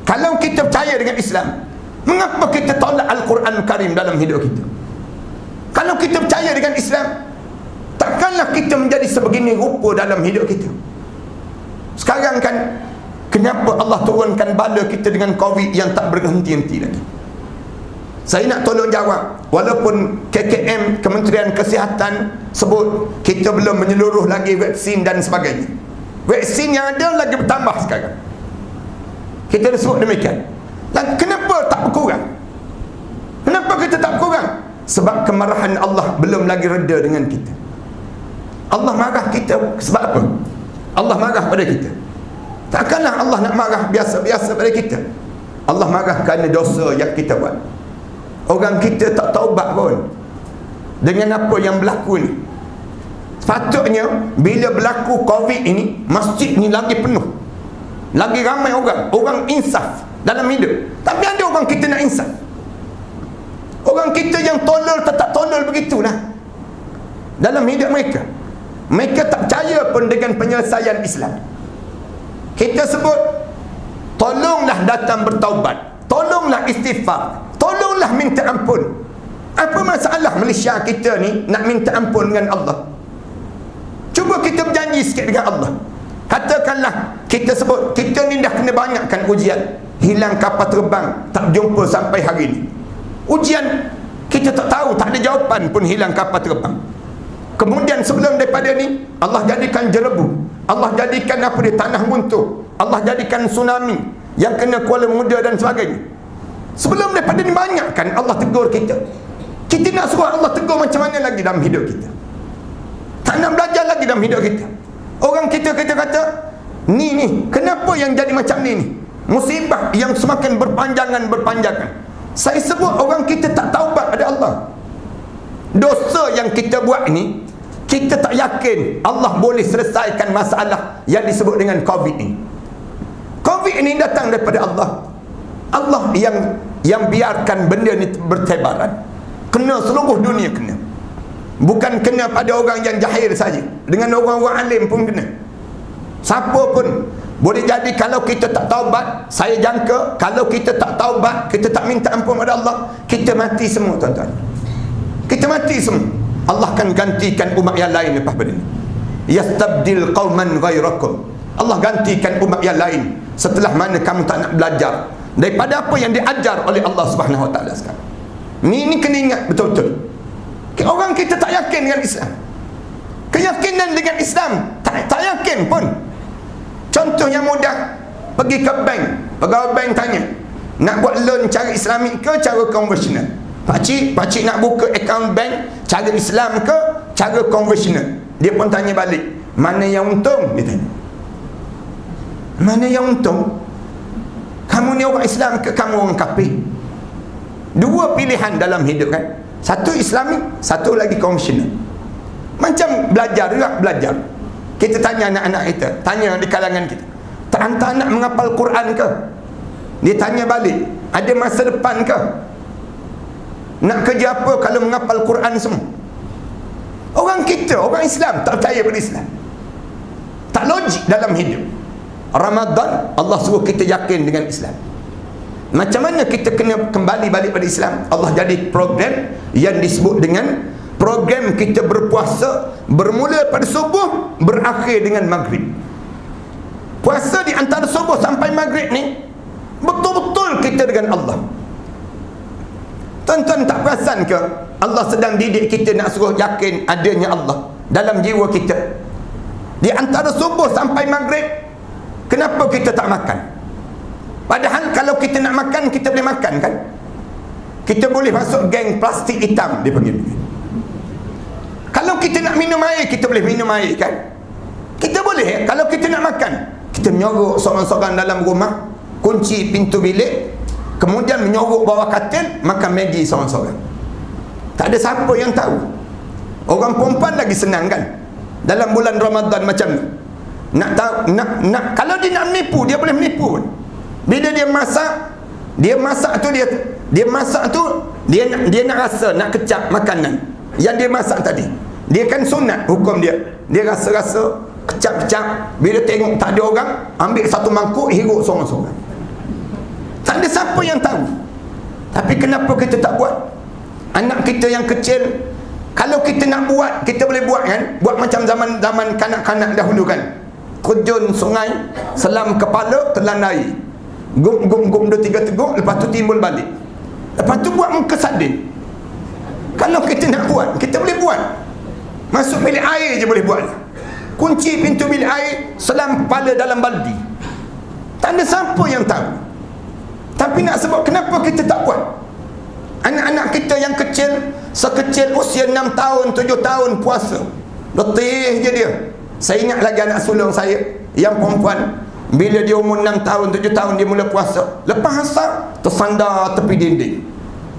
Kalau kita percaya dengan Islam, mengapa kita tolak Al-Quran Karim dalam hidup kita? Kalau kita percaya dengan Islam, takkanlah kita menjadi sebegini rupa dalam hidup kita. Sekarang kan, kenapa Allah turunkan bala kita dengan COVID yang tak berhenti-henti lagi? Saya nak tolong jawab. Walaupun KKM, Kementerian Kesihatan sebut kita belum menyeluruh lagi vaksin dan sebagainya. Vaksin yang ada lagi bertambah sekarang. Kita dah sebut demikian. Dan kenapa tak berkurang? Kenapa kita tak berkurang? Sebab kemarahan Allah belum lagi reda dengan kita. Allah marah kita sebab apa? Allah marah pada kita. Takkanlah Allah nak marah biasa-biasa pada kita. Allah marah kerana dosa yang kita buat. Orang kita tak taubat pun dengan apa yang berlaku ni. Sepatutnya bila berlaku COVID ini, masjid ni lagi penuh, lagi ramai orang insaf dalam hidup. Tapi ada orang kita nak insaf. Orang kita yang tolol tetap tolol begitulah dalam hidup mereka. Mereka tak percaya pun dengan penyelesaian Islam. Kita sebut, tolonglah datang bertaubat, tolonglah istighfar, tolonglah minta ampun. Apa masalah Malaysia kita ni nak minta ampun dengan Allah? Cuba kita berjanji sikit dengan Allah. Katakanlah kita sebut kita ni dah kena banyakkan ujian, hilang kapal terbang, tak jumpa sampai hari ni. Ujian kita tak tahu, tak ada jawapan pun, hilang kapal terbang. Kemudian sebelum daripada ni Allah jadikan jerebu, Allah jadikan apa dia, tanah runtuh, Allah jadikan tsunami yang kena Kuala Muda dan sebagainya. Sebelum daripada ni banyak kan Allah tegur kita. Kita nak suruh Allah tegur macam mana lagi dalam hidup kita? Tak Tak nak belajar lagi dalam hidup kita. Orang kita kata, ni, kenapa yang jadi macam ni? Musibah yang semakin berpanjangan. Saya sebut orang kita tak taubat pada Allah. Dosa yang kita buat ni, kita tak yakin Allah boleh selesaikan masalah yang disebut dengan COVID ni. COVID ni datang daripada Allah. Allah yang biarkan benda ni bertebaran. Kena seluruh dunia kena. Bukan kena pada orang yang jahil saja. Dengan orang-orang alim pun kena. Siapa pun. Boleh jadi kalau kita tak taubat, saya jangka kalau kita tak taubat, kita tak minta ampun pada Allah, kita mati semua tuan-tuan. Kita mati semua. Allah akan gantikan umat yang lain lepas pada ini. Yastabdil qauman ghairakum. Allah gantikan umat yang lain setelah mana kamu tak nak belajar daripada apa yang diajar oleh Allah Subhanahu Wa Taala sekarang. Ni kena ingat betul-betul. Orang kita tak yakin dengan Islam. Keyakinan dengan Islam tak yakin pun. Contoh yang mudah, pergi ke bank, pegawai bank tanya, nak buat loan cara Islamik ke cara konvensional? Pakcik nak buka akaun bank cara Islam ke cara konvensional? Dia pun tanya balik, mana yang untung? Dia tanya, mana yang untung? Kamu ni orang Islam ke kamu orang kafir? Dua pilihan dalam hidup kan. Satu Islamik, satu lagi konvensional. Macam belajar juga, belajar. Kita tanya anak-anak kita, tanya di kalangan kita, tak hantar anak menghafal Quran ke? Dia tanya balik, ada masa depan ke? Nak kerja apa kalau menghafal Quran semua? Orang kita, orang Islam tak percaya pada Islam. Tak logik dalam hidup. Ramadan, Allah suruh kita yakin dengan Islam. Macam mana kita kena kembali balik pada Islam? Allah jadi program yang disebut dengan program kita berpuasa, bermula pada subuh, berakhir dengan maghrib. Puasa di antara subuh sampai maghrib ni betul-betul kita dengan Allah. Tuan-tuan tak perasan ke Allah sedang didik kita nak suruh yakin adanya Allah dalam jiwa kita? Di antara subuh sampai maghrib, kenapa kita tak makan? Padahal kalau kita nak makan, kita boleh makan kan? Kita boleh masuk geng plastik hitam, dia panggil. Kalau kita nak minum air, kita boleh minum air kan? Kita boleh. Kalau kita nak makan, kita menyorok seorang-seorang dalam rumah, kunci pintu bilik, kemudian menyorok bawah katil, makan Maggi seorang-seorang. Tak ada siapa yang tahu. Orang perempuan lagi senang kan? Dalam bulan Ramadan macam ni. Nak tahu, nak kalau dia nak menipu, dia boleh menipu pun. Bila dia masak tu dia nak rasa, nak kecap makanan yang dia masak tadi. Dia kan sunat hukum dia. Dia rasa-rasa, kecap-kecap. Bila tengok tak ada orang, ambil satu mangkuk, hirup seorang-seorang. Tak ada siapa yang tahu. Tapi kenapa kita tak buat? Anak kita yang kecil, kalau kita nak buat, kita boleh buat kan? Buat macam zaman kanak-kanak dahulu kan? Terjun sungai, selam kepala, telan air. Gum 2-3 teguk, lepas tu timbul balik. Lepas tu buat muka sadin. Kalau kita nak buat, kita boleh buat. Masuk bilik air je boleh buat. Kunci pintu bilik air, selam kepala dalam baldi. Tak ada siapa yang tahu. Tapi nak sebut kenapa kita tak buat? Anak-anak kita yang kecil, sekecil usia 6 tahun, 7 tahun puasa, letih je dia. Saya ingat lagi anak sulung saya yang perempuan, bila dia umur 6 tahun, 7 tahun dia mula puasa, lepas asar tersandar tepi dinding,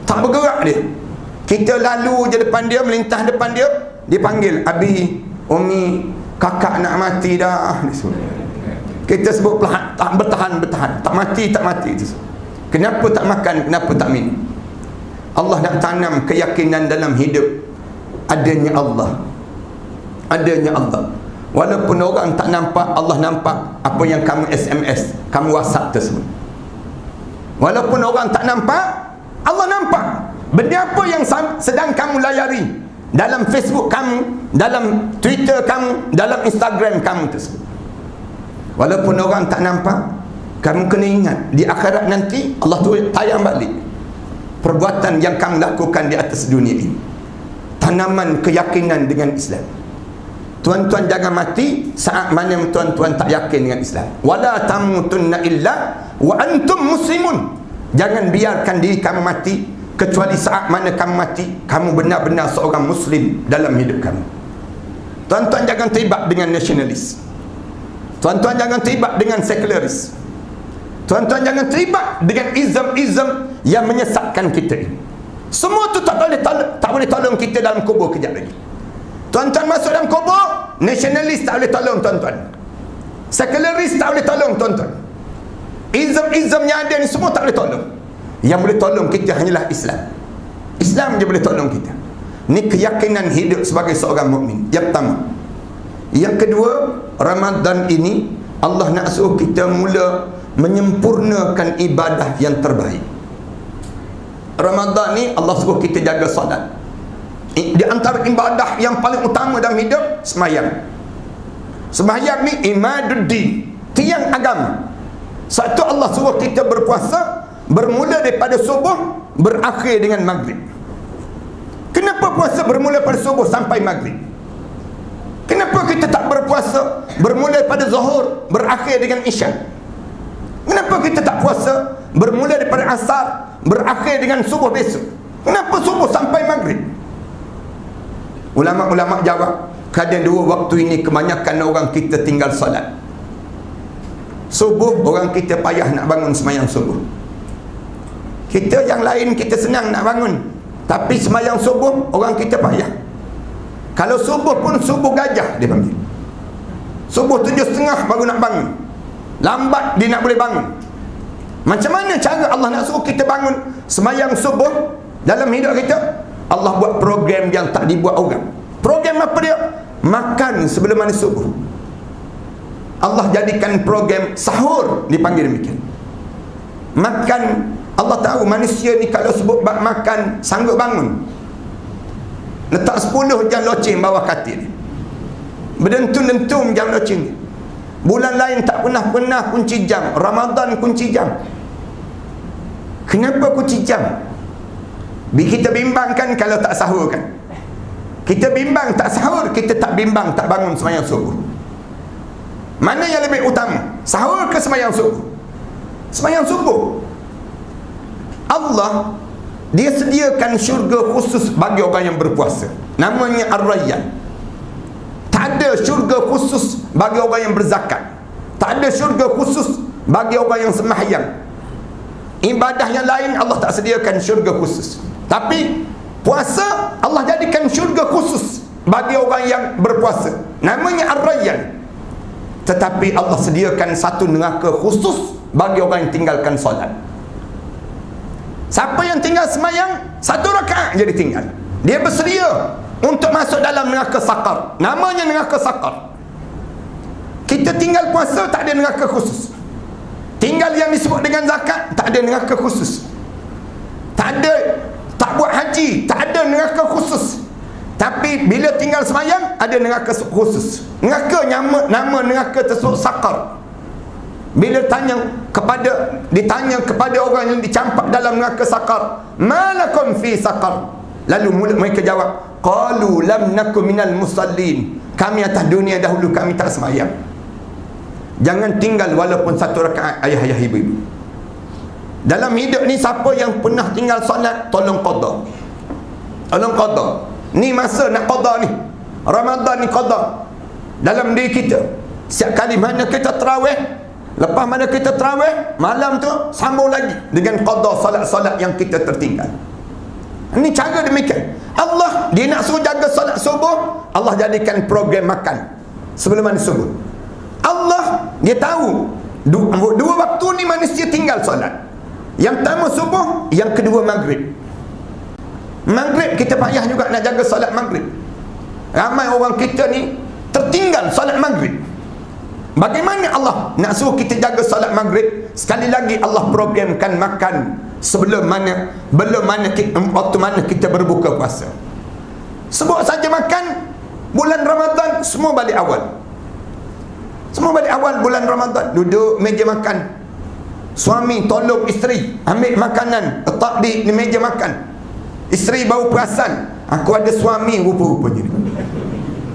tak bergerak dia. Kita lalu je depan dia, melintah depan dia, dia panggil, Abi, Umi, kakak nak mati dah. Kita sebut tak bertahan, tak mati. Kenapa tak makan, kenapa tak minum? Allah nak tanam keyakinan dalam hidup adanya Allah. Walaupun orang tak nampak, Allah nampak apa yang kamu SMS, kamu WhatsApp tersebut. Walaupun orang tak nampak, Allah nampak. Benda apa yang sedang kamu layari dalam Facebook kamu, dalam Twitter kamu, dalam Instagram kamu tersebut. Walaupun orang tak nampak, kamu kena ingat di akhirat nanti Allah tu tayang balik perbuatan yang kamu lakukan di atas dunia ini. Tanaman keyakinan dengan Islam. Tuan-tuan jangan mati saat mana tuan-tuan tak yakin dengan Islam. Wala tamutunna illa wa antum muslimun. Jangan biarkan diri kamu mati kecuali saat mana kamu mati, kamu benar-benar seorang muslim dalam hidup kamu. Tuan-tuan jangan terlibat dengan nasionalis. Tuan-tuan jangan terlibat dengan sekularis. Tuan-tuan jangan terlibat dengan izm-izm yang menyesatkan kita. Semua tu tak boleh tolong kita dalam kubur kejap lagi. Tuan-tuan masuk dalam kubur, nasionalis tak boleh tolong tuan-tuan. Sekularis tak boleh tolong tuan-tuan. Izm-izm yang ada ni semua tak boleh tolong. Yang boleh tolong kita hanyalah Islam. Islam je boleh tolong kita. Ni keyakinan hidup sebagai seorang mukmin. Yang pertama. Yang kedua, Ramadan ini Allah nak suruh kita mula menyempurnakan ibadah yang terbaik. Ramadan ni Allah suruh kita jaga solat. Di antara ibadah yang paling utama dalam hidup, sembahyang. Sembahyang ni imaduddin, tiang agama. Satu, Allah suruh kita berpuasa bermula daripada subuh, berakhir dengan maghrib. Kenapa puasa bermula pada subuh sampai maghrib? Kenapa kita tak berpuasa bermula pada zuhur, berakhir dengan isyak? Kenapa kita tak puasa bermula daripada asar, berakhir dengan subuh besok? Kenapa subuh sampai maghrib? Ulama-ulama jawab, kerana dua waktu ini kebanyakan orang kita tinggal solat. Subuh orang kita payah nak bangun sembahyang subuh. Kita yang lain kita senang nak bangun, tapi sembahyang subuh orang kita payah. Kalau subuh pun subuh gajah dia panggil. Subuh 7.30 baru nak bangun. Lambat dia nak boleh bangun. Macam mana cara Allah nak suruh kita bangun sembahyang subuh dalam hidup kita? Allah buat program yang tak dibuat orang. Program apa dia? Makan sebelum mandi subuh. Allah jadikan program sahur dipanggil demikian. Makan, Allah tahu manusia ni kalau sebut bab makan sanggup bangun. Letak 10 jam loceng bawah katil, berdentum-dentum jam loceng. Bulan lain tak pernah kunci jam. Ramadan kunci jam. Kenapa kunci jam? Kita bimbangkan kalau tak sahur kan. Kita bimbang tak sahur, kita tak bimbang tak bangun sembahyang subuh. Mana yang lebih utama? Sahur ke sembahyang subuh? Sembahyang subuh. Allah dia sediakan syurga khusus bagi orang yang berpuasa. Namanya Ar-Rayyan. Tak ada syurga khusus bagi orang yang berzakat. Tak ada syurga khusus bagi orang yang sembahyang. Ibadah yang lain Allah tak sediakan syurga khusus. Tapi puasa Allah jadikan syurga khusus bagi orang yang berpuasa. Namanya Ar-Rayyan. Tetapi Allah sediakan satu neraka khusus bagi orang yang tinggalkan solat. Siapa yang tinggal sembahyang, satu rakaat jadi tinggal, dia bersedia untuk masuk dalam neraka sakar. Namanya neraka sakar. Kita tinggal puasa tak ada neraka khusus. Tinggal yang disebut dengan zakat tak ada neraka khusus. Tak buat haji tak ada neraka khusus. Tapi bila tinggal sembahyang ada neraka khusus. Neraka nama neraka tersebut sakar. Bila ditanya kepada orang yang dicampak dalam neraka sakar, malakum fi sakar, lalu mereka jawab, qalu lam nakum minal musallin, kami atas dunia dahulu kami tak sembahyang. Jangan tinggal walaupun satu rakaat, ayah-ayah ibu-ibu. Dalam hidup ni siapa yang pernah tinggal solat, tolong qada. Tolong qada. Ni masa nak qada ni, Ramadan ni qada dalam diri kita. Setiap kali mana kita tarawih, lepas mana kita tarawih, malam tu sambung lagi dengan qada solat-solat yang kita tertinggal. Ini cara demikian. Allah dia nak suruh jaga solat subuh, Allah jadikan program makan sebelum mandi subuh. Allah dia tahu dua waktu ni manusia tinggal solat. Yang pertama subuh, yang kedua maghrib. Maghrib kita payah juga nak jaga solat maghrib. Ramai orang kita ni tertinggal solat maghrib. Bagaimana Allah nak suruh kita jaga solat maghrib? Sekali lagi Allah programkan makan sebelum mana waktu mana kita berbuka puasa. Sebut saja makan bulan Ramadan, semua balik awal. Semua balik awal bulan Ramadan, duduk meja makan. Suami tolong isteri ambil makanan, letak di meja makan. Isteri baru perasan, aku ada suami rupa-rupanya.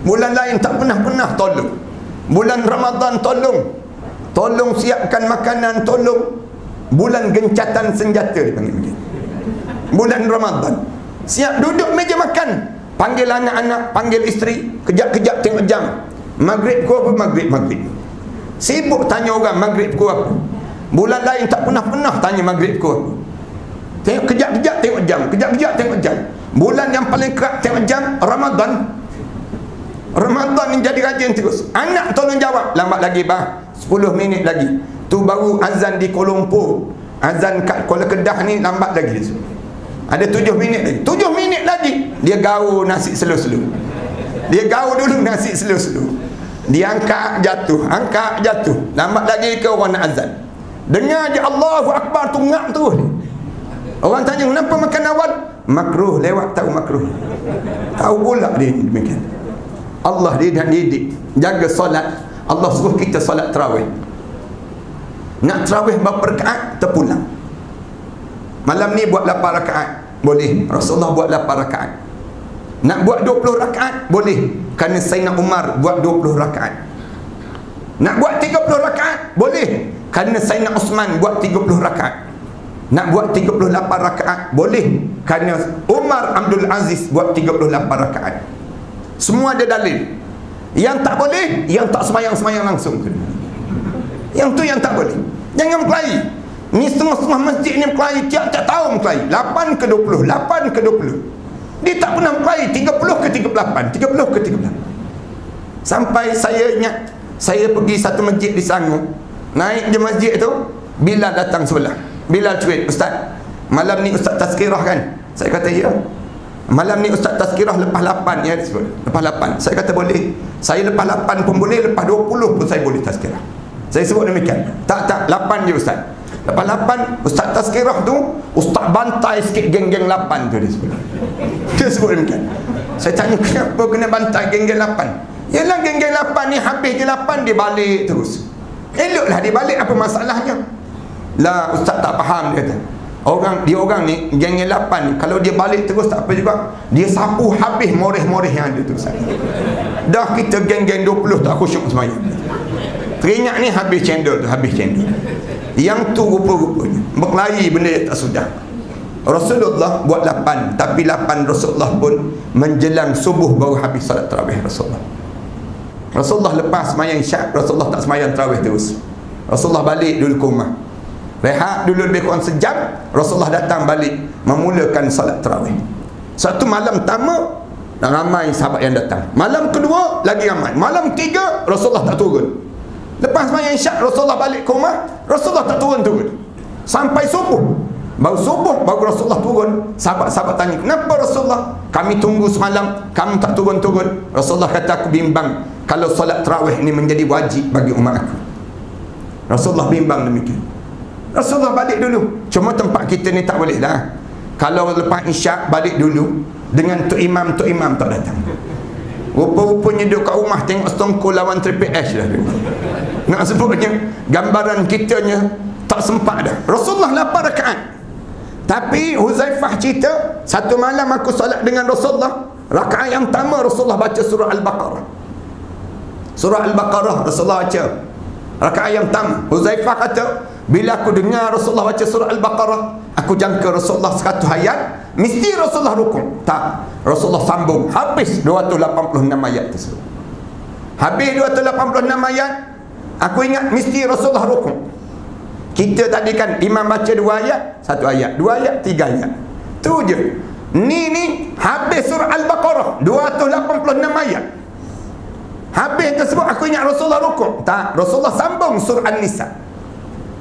Bulan lain tak pernah tolong. Bulan Ramadan tolong siapkan makanan, tolong. Bulan gencatan senjata dipanggil begitu. Bulan Ramadan siap duduk meja makan, panggil anak-anak, panggil isteri, kejap-kejap tengok jam. Maghrib ku apa? Maghrib. Sibuk tanya orang maghrib ku apa. Bulan lain tak pernah tanya maghrib ku apa. Tengok kejap-kejap tengok jam, kejap-kejap tengok jam. Bulan yang paling kerap tengok jam Ramadan ni jadi rajin terus. Anak tolong jawab, lambat lagi bah, 10 minit lagi. Tu baru azan di Kuala Lumpur, azan kat Kuala Kedah ni lambat lagi. Ada 7 minit lagi. 7 minit lagi dia gaul nasi slow-slow. Dia gaul dulu nasi slow-slow. Dia angkat jatuh. Lambat lagi ke orang nak azan. Dengar je Allahu Akbar tu ngap terus. Orang tanya kenapa makan awal? Makruh, lewat tahu makruh. Tahu pula dia demikian. Allah dia dah didik jaga solat. Allah suruh kita solat tarawih. Nak tarawih berapa rakaat terpulang. Malam ni buat 8 rakaat boleh. Rasulullah buat 8 rakaat. Nak buat 20 rakaat boleh, kerana Sayyidina Umar buat 20 rakaat. Nak buat 30 rakaat boleh, kerana Sayyidina Osman buat 30 rakaat. Nak buat 38 rakaat boleh, kerana Umar Abdul Aziz buat 38 rakaat. Semua ada dalil. Yang tak boleh, yang tak semayang-semayang langsung. Yang tu yang tak boleh. Jangan berkelahi. Ni setengah-setengah masjid ni berkelahi, tiap-tiap tahun berkelahi. 8 ke 20, 8 ke 20. Dia tak pernah berkelahi 30 ke 38, 30 ke 38. Sampai saya ingat, saya pergi satu masjid di Selangor. Naik je masjid tu, Bilal datang sebelah. Bilal cuit, Ustaz, malam ni Ustaz tazkirah kan? Saya kata ya. Malam ni Ustaz tazkirah lepas 8 ya, lepas 8. Saya kata boleh. Saya lepas 8 pun boleh, lepas 20 pun saya boleh tazkirah. Saya sebut demikian. Tak, 8 je Ustaz. Lepas 8 Ustaz tazkirah tu, Ustaz bantai sikit geng-geng 8 tu dia sebut. Dia sebut demikian. Saya tanya kenapa kena bantai geng-geng 8? Yalah geng-geng 8 ni habis je 8 dia balik terus. Eloklah dia balik, apa masalahnya? Lah Ustaz tak faham, dia kata. Orang ni geng-geng 8 ni, kalau dia balik terus tak apa juga. Dia sapu habis moreh-moreh yang ada tu Ustaz. Dah kita geng-geng 20 tak khusyuk semayang. Teringat ni habis cendol tu, habis cendol. Yang tu rupa-rupanya berkelahi benda yang tak sudah. Rasulullah buat 8, tapi 8 Rasulullah pun menjelang subuh baru habis salat tarawih Rasulullah. Rasulullah lepas semayang isyak, Rasulullah tak semayang tarawih terus. Rasulullah balik dulu ke rumah, rehat dulu lebih kurang sejam. Rasulullah datang balik memulakan salat tarawih. Satu malam pertama ramai sahabat yang datang. Malam kedua lagi ramai. Malam ketiga Rasulullah tak turun. Lepas semayang isyak Rasulullah balik ke rumah, Rasulullah tak turun-turun sampai subuh. Baru Rasulullah turun. Sahabat-sahabat tanya, kenapa Rasulullah? Kami tunggu semalam, kamu tak turun-turun. Rasulullah kata, aku bimbang kalau solat tarawih ini menjadi wajib bagi umat aku. Rasulullah bimbang demikian. Rasulullah balik dulu. Cuma tempat kita ni tak boleh dah. Kalau lepas isyak balik dulu, dengan Tok Imam tak datang. Rupa-rupanya duduk kat rumah tengok Stone lawan Triple H dah. Nak sebutnya gambaran kitanya tak sempat dah. Rasulullah 8 rakaat. Tapi Huzaifah cerita, satu malam aku solat dengan Rasulullah. Rakaat yang pertama Rasulullah baca surah Al-Baqarah. Surah Al-Baqarah Rasulullah baca. Rakaat yang pertama, Huzaifah kata, bila aku dengar Rasulullah baca surah Al-Baqarah, aku jangka Rasulullah 100 ayat, mesti Rasulullah rukuk. Tak, Rasulullah sambung habis 286 ayat tersebut. Habis 286 ayat, aku ingat mesti Rasulullah rukuk. Kita tadi kan imam baca 2 ayat, 1 ayat, 2 ayat, 3 ayat. Tu je. Ni habis surah Al-Baqarah 286 ayat. Habis tersebut aku ingat Rasulullah rukuk. Tak, Rasulullah sambung surah An-Nisa.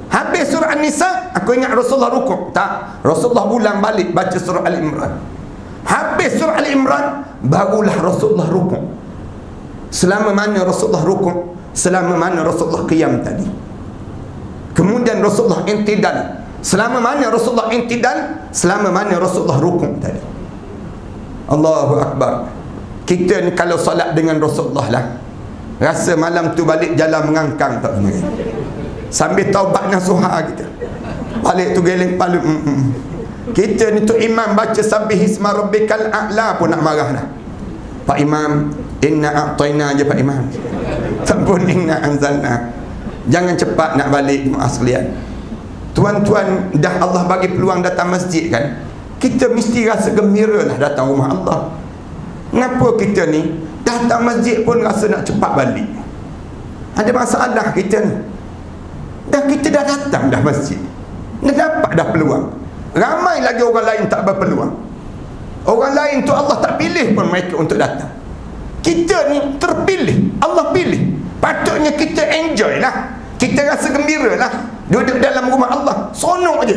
Habis surah An-Nisa aku ingat Rasulullah rukuk. Tak, Rasulullah ulang balik baca surah Al-Imran. Habis surah Al-Imran barulah Rasulullah rukuk. Selama mana Rasulullah rukuk? Selama mana Rasulullah qiyam tadi. Kemudian Rasulullah intidal. Selama mana Rasulullah intidal? Selama mana Rasulullah rukuk tadi. Allahu Akbar. Kita ni kalau solat dengan Rasulullah lah, rasa malam tu balik jalan mengangkang tak benar. Sambil taubat nasuha kita. Balik tu geleng palu. Kita ni tu imam baca sabbih isma rabbikal a'la pun nak marah dah. Pak Imam, inna a'tayna je Pak Imam. Sampun inna anzalna. Jangan cepat nak balik jemaah sekalian. Tuan-tuan, dah Allah bagi peluang datang masjid kan, kita mesti rasa gembira lah datang rumah Allah. Kenapa kita ni datang masjid pun rasa nak cepat balik? Ada masalah kita ni. Dah kita dah datang dah masjid, dah dapat dah peluang. Ramai lagi orang lain tak berpeluang. Orang lain tu Allah tak pilih pun mereka untuk datang. Kita ni terpilih, Allah pilih. Patutnya kita enjoy lah, kita rasa gembira lah duduk dalam rumah Allah, seronok je.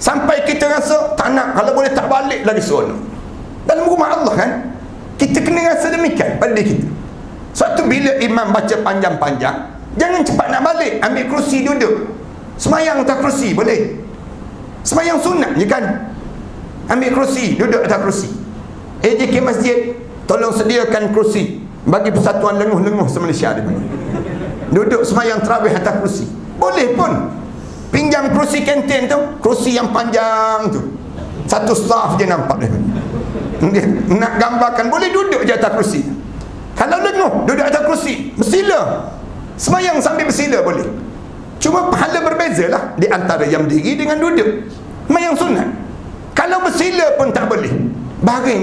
Sampai kita rasa tak nak, kalau boleh tak balik lagi seronok dalam rumah Allah kan. Kita kena rasa demikian pada diri kita. Suatu bila imam baca panjang-panjang, jangan cepat nak balik, ambil kerusi duduk. Semayang atas kerusi boleh, semayang sunat je kan, ambil kerusi duduk atas kerusi. AJK masjid tolong sediakan kerusi bagi Persatuan Lenguh-Lenguh se-Malaysia ni. Duduk semayang tarawih atas kerusi boleh pun. Pinjam kerusi kantin tu, kerusi yang panjang tu, satu staff je nampak dia. Nak gambarkan boleh duduk je atas kerusi. Kalau lenguh duduk atas kerusi, bersila, semayang sambil bersila boleh. Cuma pahala berbeza lah di antara yang berdiri dengan duduk. Semayang sunat. Kalau bersila pun tak boleh, baring.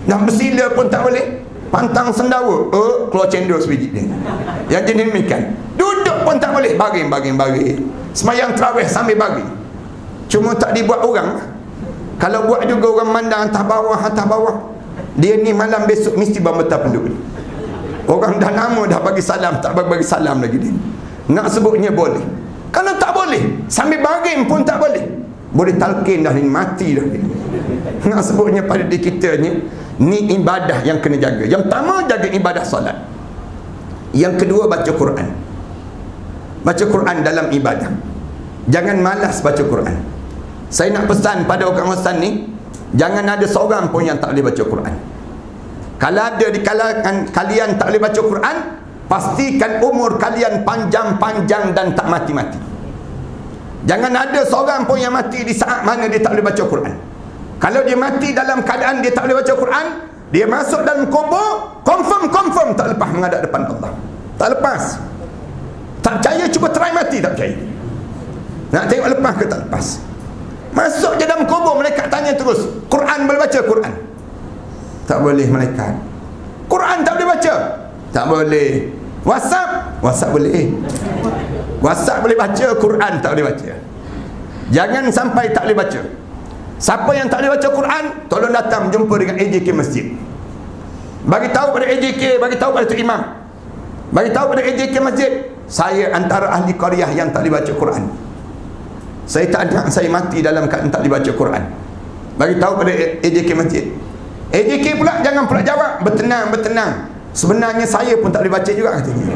Nak bersila pun tak boleh, pantang sendawa, keluar cendol sebiji dia. Yang jenis demikian. Duduk pun tak boleh, baring. Semayang tarawih sambil baring. Cuma tak dibuat orang. Kalau buat juga orang mandang atas bawah, dia ni malam besok mesti bermata penduk. Orang dah nama dah bagi salam, tak bagi salam lagi dia. Nak sebutnya boleh. Kalau tak boleh, sambil baring pun tak boleh. Boleh talqin dah ni, mati dah ni. Nak sebutnya pada diri kita ni ibadah yang kena jaga. Yang pertama, jaga ibadah solat. Yang kedua, baca Quran. Baca Quran dalam ibadah. Jangan malas baca Quran. Saya nak pesan pada orang Hasan ni, jangan ada seorang pun yang tak boleh baca Quran. Kalau ada di kalangan kalian tak boleh baca Quran, pastikan umur kalian panjang-panjang dan tak mati-mati. Jangan ada seorang pun yang mati di saat mana dia tak boleh baca Quran. Kalau dia mati dalam keadaan dia tak boleh baca Quran, dia masuk dalam kubur, confirm tak lepas menghadap depan Allah. Tak lepas. Tak percaya, cuba try mati, tak percaya. Nak tengok lepas ke tak lepas. Masuk je dalam kubur, malaikat tanya terus, Quran boleh baca? Quran tak boleh malaikat. Quran tak boleh baca? Tak boleh. WhatsApp boleh. WhatsApp boleh baca, Quran tak boleh baca. Jangan sampai tak boleh baca. Siapa yang tak boleh baca Quran, tolong datang jumpa dengan AJK masjid. Bagi tahu pada AJK, bagi tahu pada Tok Imam, bagi tahu pada AJK masjid, saya antara ahli qaryah yang tak boleh baca Quran. Saya tak nak saya mati dalam keadaan tak dibaca Quran. Bagi tahu pada AJK masjid. AJK pula jangan pula jawab bertenang. Sebenarnya saya pun tak boleh baca juga katanya.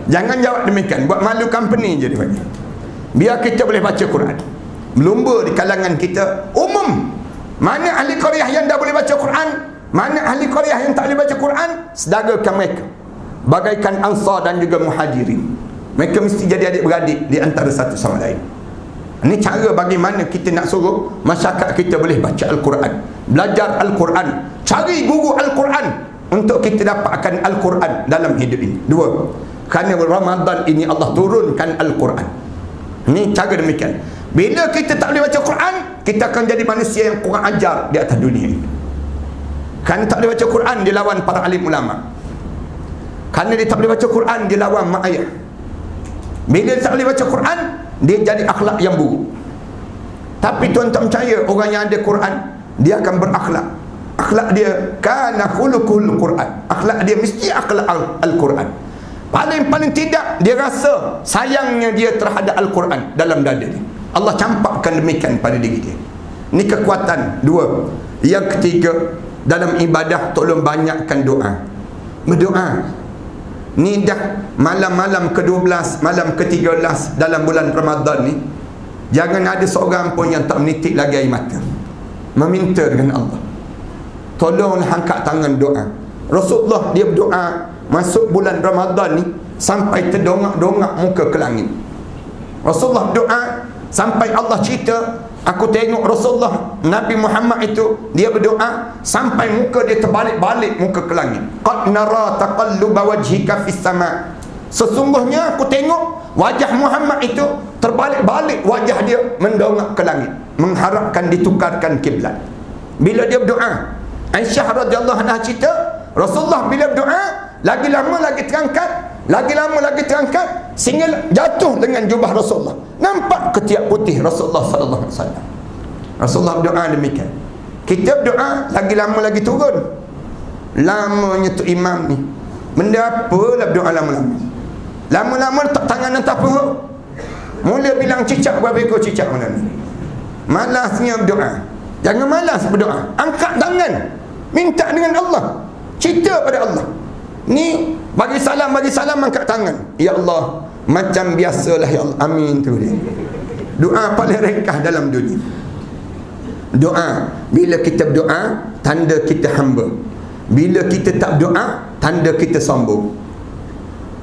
Jangan jawab demikian, buat malu company je dia bagi. Biar kita boleh baca Quran. Melumba di kalangan kita umum. Mana ahli qaryah yang dah boleh baca Quran, mana ahli qaryah yang tak boleh baca Quran, sedagakan mereka. Bagaikan Ansar dan juga Muhajirin. Mereka mesti jadi adik-beradik di antara satu sama lain. Ini cara bagaimana kita nak suruh masyarakat kita boleh baca Al-Quran, belajar Al-Quran, cari guru Al-Quran untuk kita dapatkan Al-Quran dalam hidup ini. Dua, kerana Ramadan ini Allah turunkan Al-Quran. Ini cara demikian. Bila kita tak boleh baca Quran, kita akan jadi manusia yang kurang ajar di atas dunia ini. Kerana tak boleh baca Quran, dia lawan para alim ulama. Kerana dia tak boleh baca Quran, dia lawan mak ayah. Bila dia tak boleh baca Quran, dia jadi akhlak yang buruk. Tapi tuan-tuan percaya, orang yang ada Quran, dia akan berakhlak. Akhlak dia kana khuluqul Quran. Akhlak dia mesti akhlak Al-Quran. Paling tidak dia rasa sayangnya dia terhadap Al-Quran dalam dada dia. Allah campakkan demikian pada diri dia. Ini kekuatan dua. Yang ketiga, dalam ibadah tolong banyakkan doa. Berdoa. Ni dah malam-malam ke-12, malam ke-13 dalam bulan Ramadan ni. Jangan ada seorang pun yang tak menitik lagi air mata, meminta dengan Allah. Tolonglah angkat tangan doa. Rasulullah dia berdoa masuk bulan Ramadan ni sampai terdongak-dongak muka ke langit. Rasulullah berdoa sampai Allah cerita, aku tengok Rasulullah Nabi Muhammad itu dia berdoa sampai muka dia terbalik-balik muka ke langit. Qad nara taqalluba wajhika fis sama. Sesungguhnya aku tengok wajah Muhammad itu terbalik-balik, wajah dia mendongak ke langit, mengharapkan ditukarkan kiblat. Bila dia berdoa, Aisyah radhiyallahu anha cerita, Rasulullah bila berdoa, lagi lama lagi terangkat, sehingga jatuh dengan jubah Rasulullah. Nampak ketiak putih Rasulullah sallallahu alaihi wasallam. Rasulullah berdoa demikian. Kita berdoa, lagi lama lagi turun. Lamanya tu imam ni. Benda apalah berdoa lama-lama. Lama-lama letak tangan atas perut. Mula bilang cicak berapa ekor cicak mana ni. Malasnya berdoa. Jangan malas berdoa. Angkat tangan. Minta dengan Allah. Cerita pada Allah. Ni bagi salam angkat tangan. Ya Allah, macam biasalah ya Allah. Amin tu dia. Doa paling ringkas dalam dunia. Doa, bila kita berdoa, tanda kita hamba. Bila kita tak berdoa, tanda kita sombong.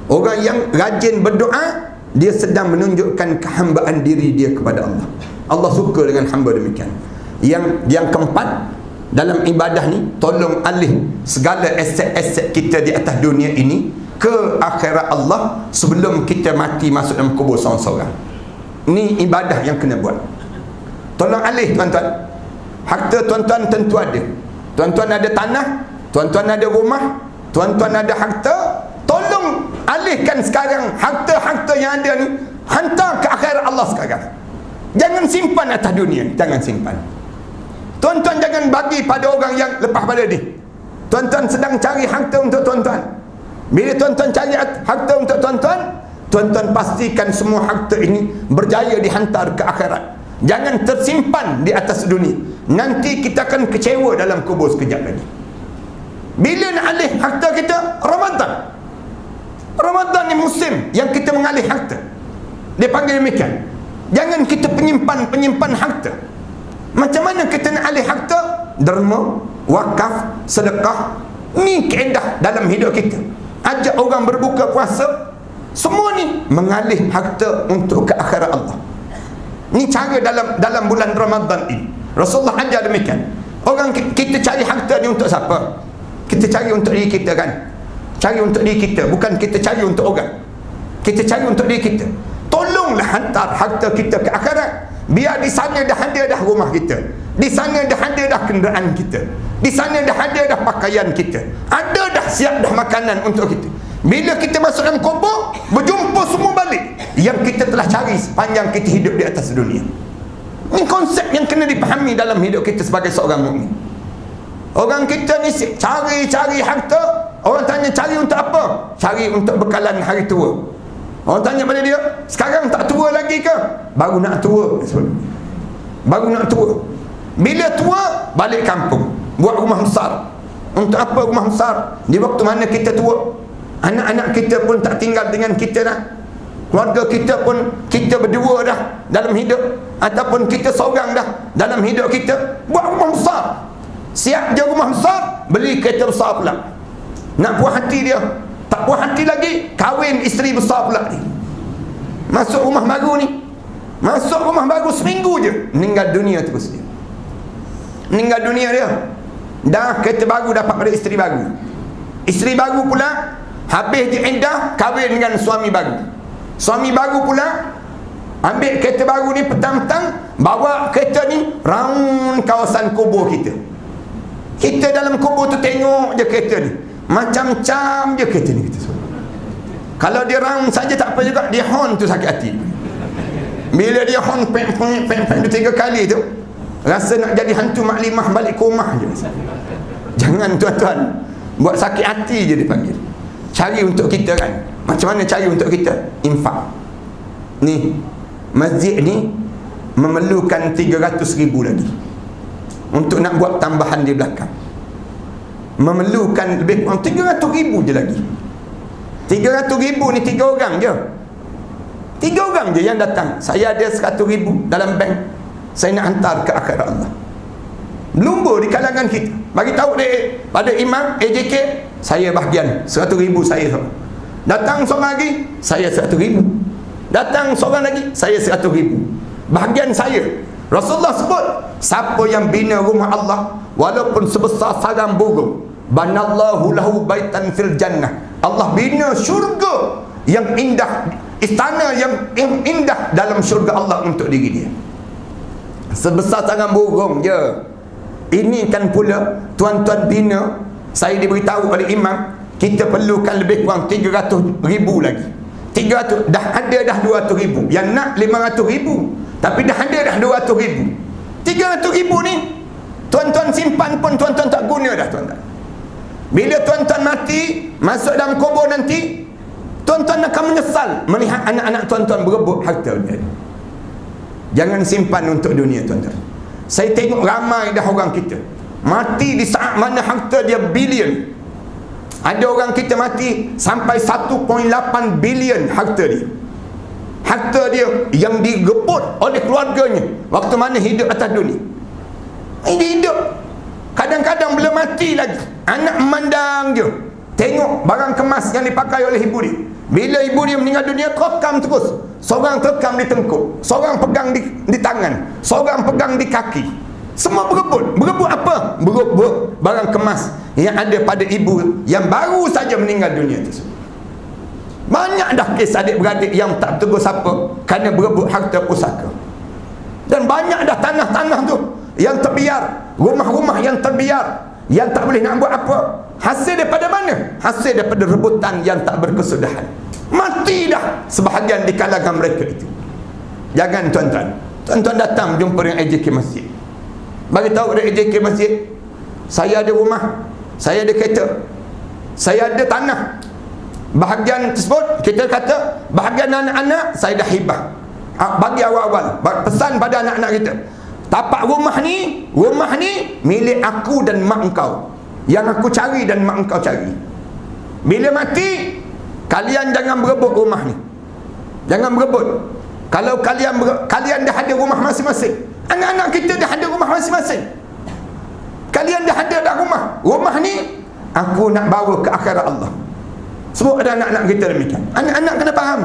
Orang yang rajin berdoa, dia sedang menunjukkan kehambaan diri dia kepada Allah. Allah suka dengan hamba demikian. Yang keempat, dalam ibadah ni, tolong alih segala aset-aset kita di atas dunia ini ke akhirat Allah sebelum kita mati masuk dalam kubur seorang-seorang. Ini ibadah yang kena buat. Tolong alih tuan-tuan. Harta tuan-tuan tentu ada. Tuan-tuan ada tanah, tuan-tuan ada rumah, tuan-tuan ada harta. Tolong alihkan sekarang harta-harta yang ada ni, hantar ke akhirat Allah sekarang. Jangan simpan atas dunia, jangan simpan. Tuan-tuan jangan bagi pada orang yang lepas pada ni. Tuan-tuan sedang cari harta untuk tuan-tuan. Bila tuan-tuan cari harta untuk tuan-tuan, tuan-tuan pastikan semua harta ini berjaya dihantar ke akhirat. Jangan tersimpan di atas dunia. Nanti kita akan kecewa dalam kubur sekejap lagi. Bila nak alih harta kita? Ramadan. Ramadan ni musim yang kita mengalih harta. Dia panggil demikian. Jangan kita penyimpan harta. Macam mana kita nak alih harta? Derma, wakaf, sedekah. Ni kaedah dalam hidup kita. Ajak orang berbuka puasa. Semua ni mengalih harta untuk ke akhirat Allah. Ni cara dalam bulan Ramadan ini. Rasulullah ajar demikian. Orang kita cari harta ni untuk siapa? Kita cari untuk diri kita kan? Cari untuk diri kita, bukan kita cari untuk orang. Kita cari untuk diri kita. Tolonglah hantar harta kita ke akhirat. Biar di sana dah ada dah rumah kita. Di sana dah ada dah kenderaan kita. Di sana dah ada dah pakaian kita. Ada dah siap dah makanan untuk kita. Bila kita masuk dalam kubur, berjumpa semua balik yang kita telah cari sepanjang kita hidup di atas dunia. Ini konsep yang kena dipahami dalam hidup kita sebagai seorang mukmin. Orang kita ni cari harta. Orang tanya cari untuk apa? Cari untuk bekalan hari tua. Orang tanya pada dia, sekarang tak tua lagi ke? Baru nak tua. Baru nak tua. Bila tua, balik kampung, buat rumah besar. Untuk apa rumah besar? Di waktu mana kita tua, anak-anak kita pun tak tinggal dengan kita dah. Keluarga kita pun kita berdua dah dalam hidup, ataupun kita seorang dah dalam hidup kita. Buat rumah besar. Siap je rumah besar, beli kereta besar pula. Nak puas hati dia, tak puas hati lagi, kahwin isteri besar pula ni. Masuk rumah baru ni, masuk rumah baru seminggu je, meninggal dunia terus dia. Meninggal dunia dia. Dah kereta baru dapat pada isteri baru. Isteri baru pula habis je iddah, kahwin dengan suami baru. Suami baru pula ambil kereta baru ni petang-petang, bawa kereta ni round kawasan kubur kita. Kita dalam kubur tu tengok je kereta ni, macam-macam je kereta ni kita semua. Kalau dia round saja tak apa juga, dia horn tu sakit hati. Bila dia horn peng-peng 3 kali tu, rasa nak jadi hantu maklimah balik ke rumah je. Jangan tuan-tuan, buat sakit hati je dipanggil. Cari untuk kita kan. Macam mana cari untuk kita? Infak. Ni masjid ni memerlukan 300,000 lagi untuk nak buat tambahan di belakang. Memerlukan lebih kurang 300,000 je lagi. 300,000 ni 3 orang je. 3 orang je yang datang. Saya ada 100,000 dalam bank, saya nak hantar ke akhirat Allah. Lumba di kalangan kita. Bagi tahu dia pada imam AJK, saya bahagian 100,000 saya sama. Datang seorang lagi, saya 100,000. Datang seorang lagi, saya 100,000. Bahagian saya. Rasulullah sebut, siapa yang bina rumah Allah walaupun sebesar sarang burung, banallahu lahu baitan fil jannah. Allah bina syurga yang indah, istana yang indah dalam syurga Allah untuk diri dia. Sebesar sarang burung je. Ini kan pula tuan-tuan bina, saya diberitahu oleh imam, kita perlukan lebih kurang 300,000 lagi. 300, dah ada dah 200,000. Yang nak 500,000, tapi dah ada dah 200,000. 300,000 ni tuan-tuan simpan pun tuan-tuan tak guna dah tuan-tuan. Bila tuan-tuan mati, masuk dalam kubur nanti, tuan-tuan akan menyesal melihat anak-anak tuan-tuan berebut harta dia. Jangan simpan untuk dunia tuan-tuan. Saya tengok ramai dah orang kita mati di saat mana harta dia bilion. Ada orang kita mati sampai 1.8 bilion harta dia. Harta dia yang direbut oleh keluarganya waktu mana hidup atas dunia. Ini hidup, kadang-kadang belum mati lagi, anak memandang dia, tengok barang kemas yang dipakai oleh ibu dia. Bila ibu dia meninggal dunia, terekam terus. Seorang terekam di tengkuk, seorang pegang di tangan, seorang pegang di kaki. Semua berebut. Berebut apa? Berebut barang kemas yang ada pada ibu yang baru saja meninggal dunia tersebut. Banyak dah kes adik-beradik yang tak tegur siapa kerana berebut harta pusaka. Dan banyak dah tanah-tanah tu yang terbiar, rumah-rumah yang terbiar, yang tak boleh nak buat apa. Hasil daripada mana? Hasil daripada rebutan yang tak berkesudahan. Mati dah sebahagian di kalangan mereka itu. Jangan tuan-tuan, tuan-tuan datang jumpa dengan AJK Masjid, bagi tahu dari AJK Masjid, saya ada rumah, saya ada kereta, saya ada tanah. Bahagian tersebut kita kata bahagian anak-anak saya dah hibah, bagi awal-awal pesan pada anak-anak kita, tapak rumah ni milik aku dan mak engkau, yang aku cari dan mak engkau cari. Bila mati, kalian jangan berebut rumah ni, jangan berebut. Kalau kalian dah ada rumah masing-masing, anak-anak kita dah ada rumah masing-masing, kalian dah ada dah rumah ni aku nak bawa ke akhirat Allah. Semua ada anak-anak kita demikian. Anak-anak kena faham.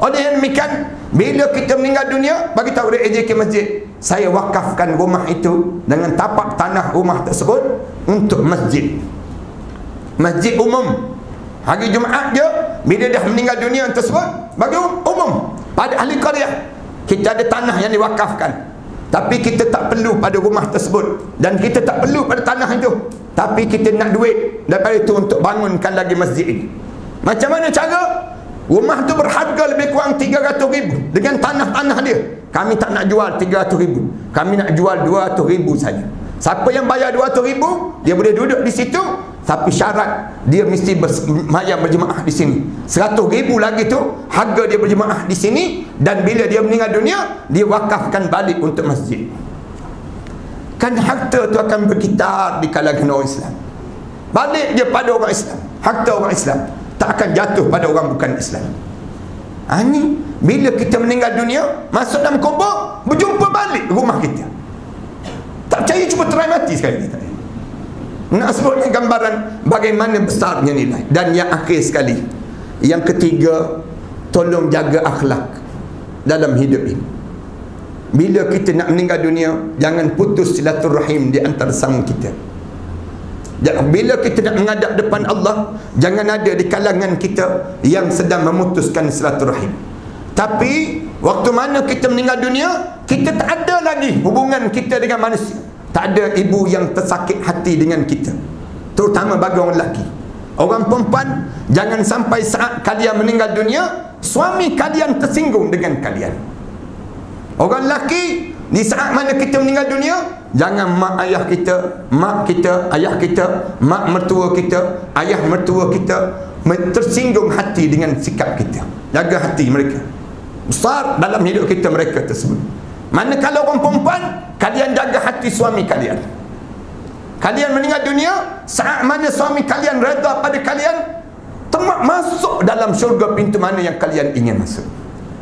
Oleh yang demikian, bila kita meninggal dunia, bagi tahu dari AJK Masjid, saya wakafkan rumah itu dengan tapak tanah rumah tersebut untuk masjid, masjid umum. Hari Jumaat je, bila dah meninggal dunia tersebut, bagi umum pada ahli qaryah, kita ada tanah yang diwakafkan. Tapi kita tak perlu pada rumah tersebut, dan kita tak perlu pada tanah itu, tapi kita nak duit daripada itu untuk bangunkan lagi masjid ini. Macam mana cara? Rumah tu berharga lebih kurang 300,000 dengan tanah-tanah dia. Kami tak nak jual 300,000, kami nak jual 200,000 saja. Siapa yang bayar 200,000, dia boleh duduk di situ, tapi syarat dia mesti mayang berjemaah di sini. 100,000 lagi tu harga dia berjemaah di sini, dan bila dia meninggal dunia, dia wakafkan balik untuk masjid. Kan harta tu akan berkitar di kalangan orang Islam. Balik dia pada orang Islam, harta orang Islam tak akan jatuh pada orang bukan Islam. Ini bila kita meninggal dunia, masuk dalam kubur, berjumpa balik rumah kita. Tak percaya, cuba try mati sekali kita. Nak sebutnya gambaran bagaimana besarnya nilai. Dan yang akhir sekali, yang ketiga, tolong jaga akhlak dalam hidup ini. Bila kita nak meninggal dunia, jangan putus silaturahim di antara sama kita. Bila kita nak menghadap depan Allah, jangan ada di kalangan kita yang sedang memutuskan silaturahim. Tapi waktu mana kita meninggal dunia, kita tak ada lagi hubungan kita dengan manusia. Tak ada ibu yang tersakit hati dengan kita, terutama bagi orang lelaki. Orang perempuan, jangan sampai saat kalian meninggal dunia, suami kalian tersinggung dengan kalian. Orang lelaki, di saat mana kita meninggal dunia, jangan mak ayah kita, mak kita, ayah kita, mak mertua kita, ayah mertua kita tersinggung hati dengan sikap kita. Jaga hati mereka. Besar dalam hidup kita mereka tersebut. Manakala orang perempuan, kalian jaga hati suami kalian. Kalian meninggal dunia, saat mana suami kalian redha pada kalian, masuk dalam syurga pintu mana yang kalian ingin masuk.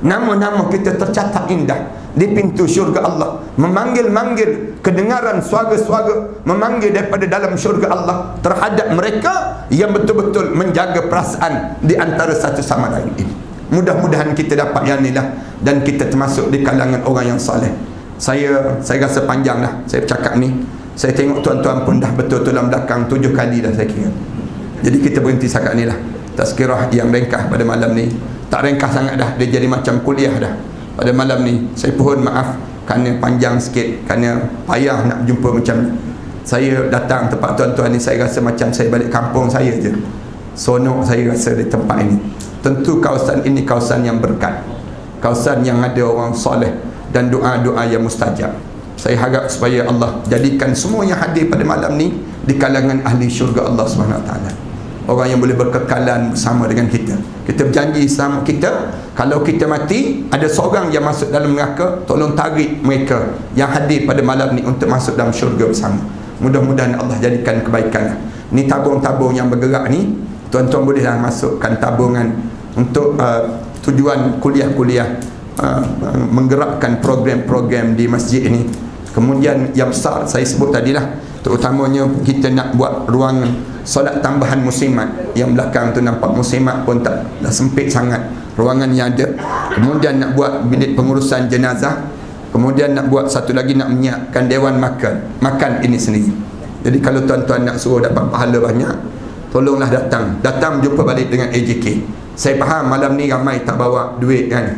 Nama-nama kita tercatat indah di pintu syurga Allah, memanggil-manggil kedengaran suara-suara memanggil daripada dalam syurga Allah terhadap mereka yang betul-betul menjaga perasaan di antara satu sama lain ini. Mudah-mudahan kita dapat yang inilah, dan kita termasuk di kalangan orang yang soleh. Saya rasa panjang dah saya bercakap ni. Saya tengok tuan-tuan pun dah betul-betul dalam belakang 7 kali dah saya kira. Jadi kita berhenti setakat ni lah. Tazkirah yang ringkas pada malam ni. Tak ringkas sangat dah, dia jadi macam kuliah dah pada malam ni. Saya mohon maaf kerana panjang sikit, kerana payah nak jumpa macam ni. Saya datang tempat tuan-tuan ni, saya rasa macam saya balik kampung saya je. Sonok saya rasa di tempat ini. Tentu kawasan ini kawasan yang berkat, kawasan yang ada orang soleh dan doa-doa yang mustajab. Saya harap supaya Allah jadikan semua yang hadir pada malam ni di kalangan ahli syurga Allah SWT, orang yang boleh berkekalan bersama dengan kita. Kita berjanji sama kita, kalau kita mati ada seorang yang masuk dalam neraka, tolong tarik mereka yang hadir pada malam ni untuk masuk dalam syurga bersama. Mudah-mudahan Allah jadikan kebaikan. Ni tabung-tabung yang bergerak ni, tuan-tuan bolehlah masukkan tabungan untuk tujuan kuliah-kuliah, menggerakkan program-program di masjid ini. Kemudian yang besar saya sebut tadilah, terutamanya kita nak buat ruangan solat tambahan muslimat. Yang belakang tu nampak muslimat pun dah sempit sangat ruangan yang ada. Kemudian nak buat bilik pengurusan jenazah. Kemudian nak buat satu lagi, nak menyiapkan dewan makan ini sendiri. Jadi kalau tuan-tuan nak suruh dapat pahala banyak, tolonglah datang jumpa balik dengan AJK. Saya faham malam ni ramai tak bawa duit kan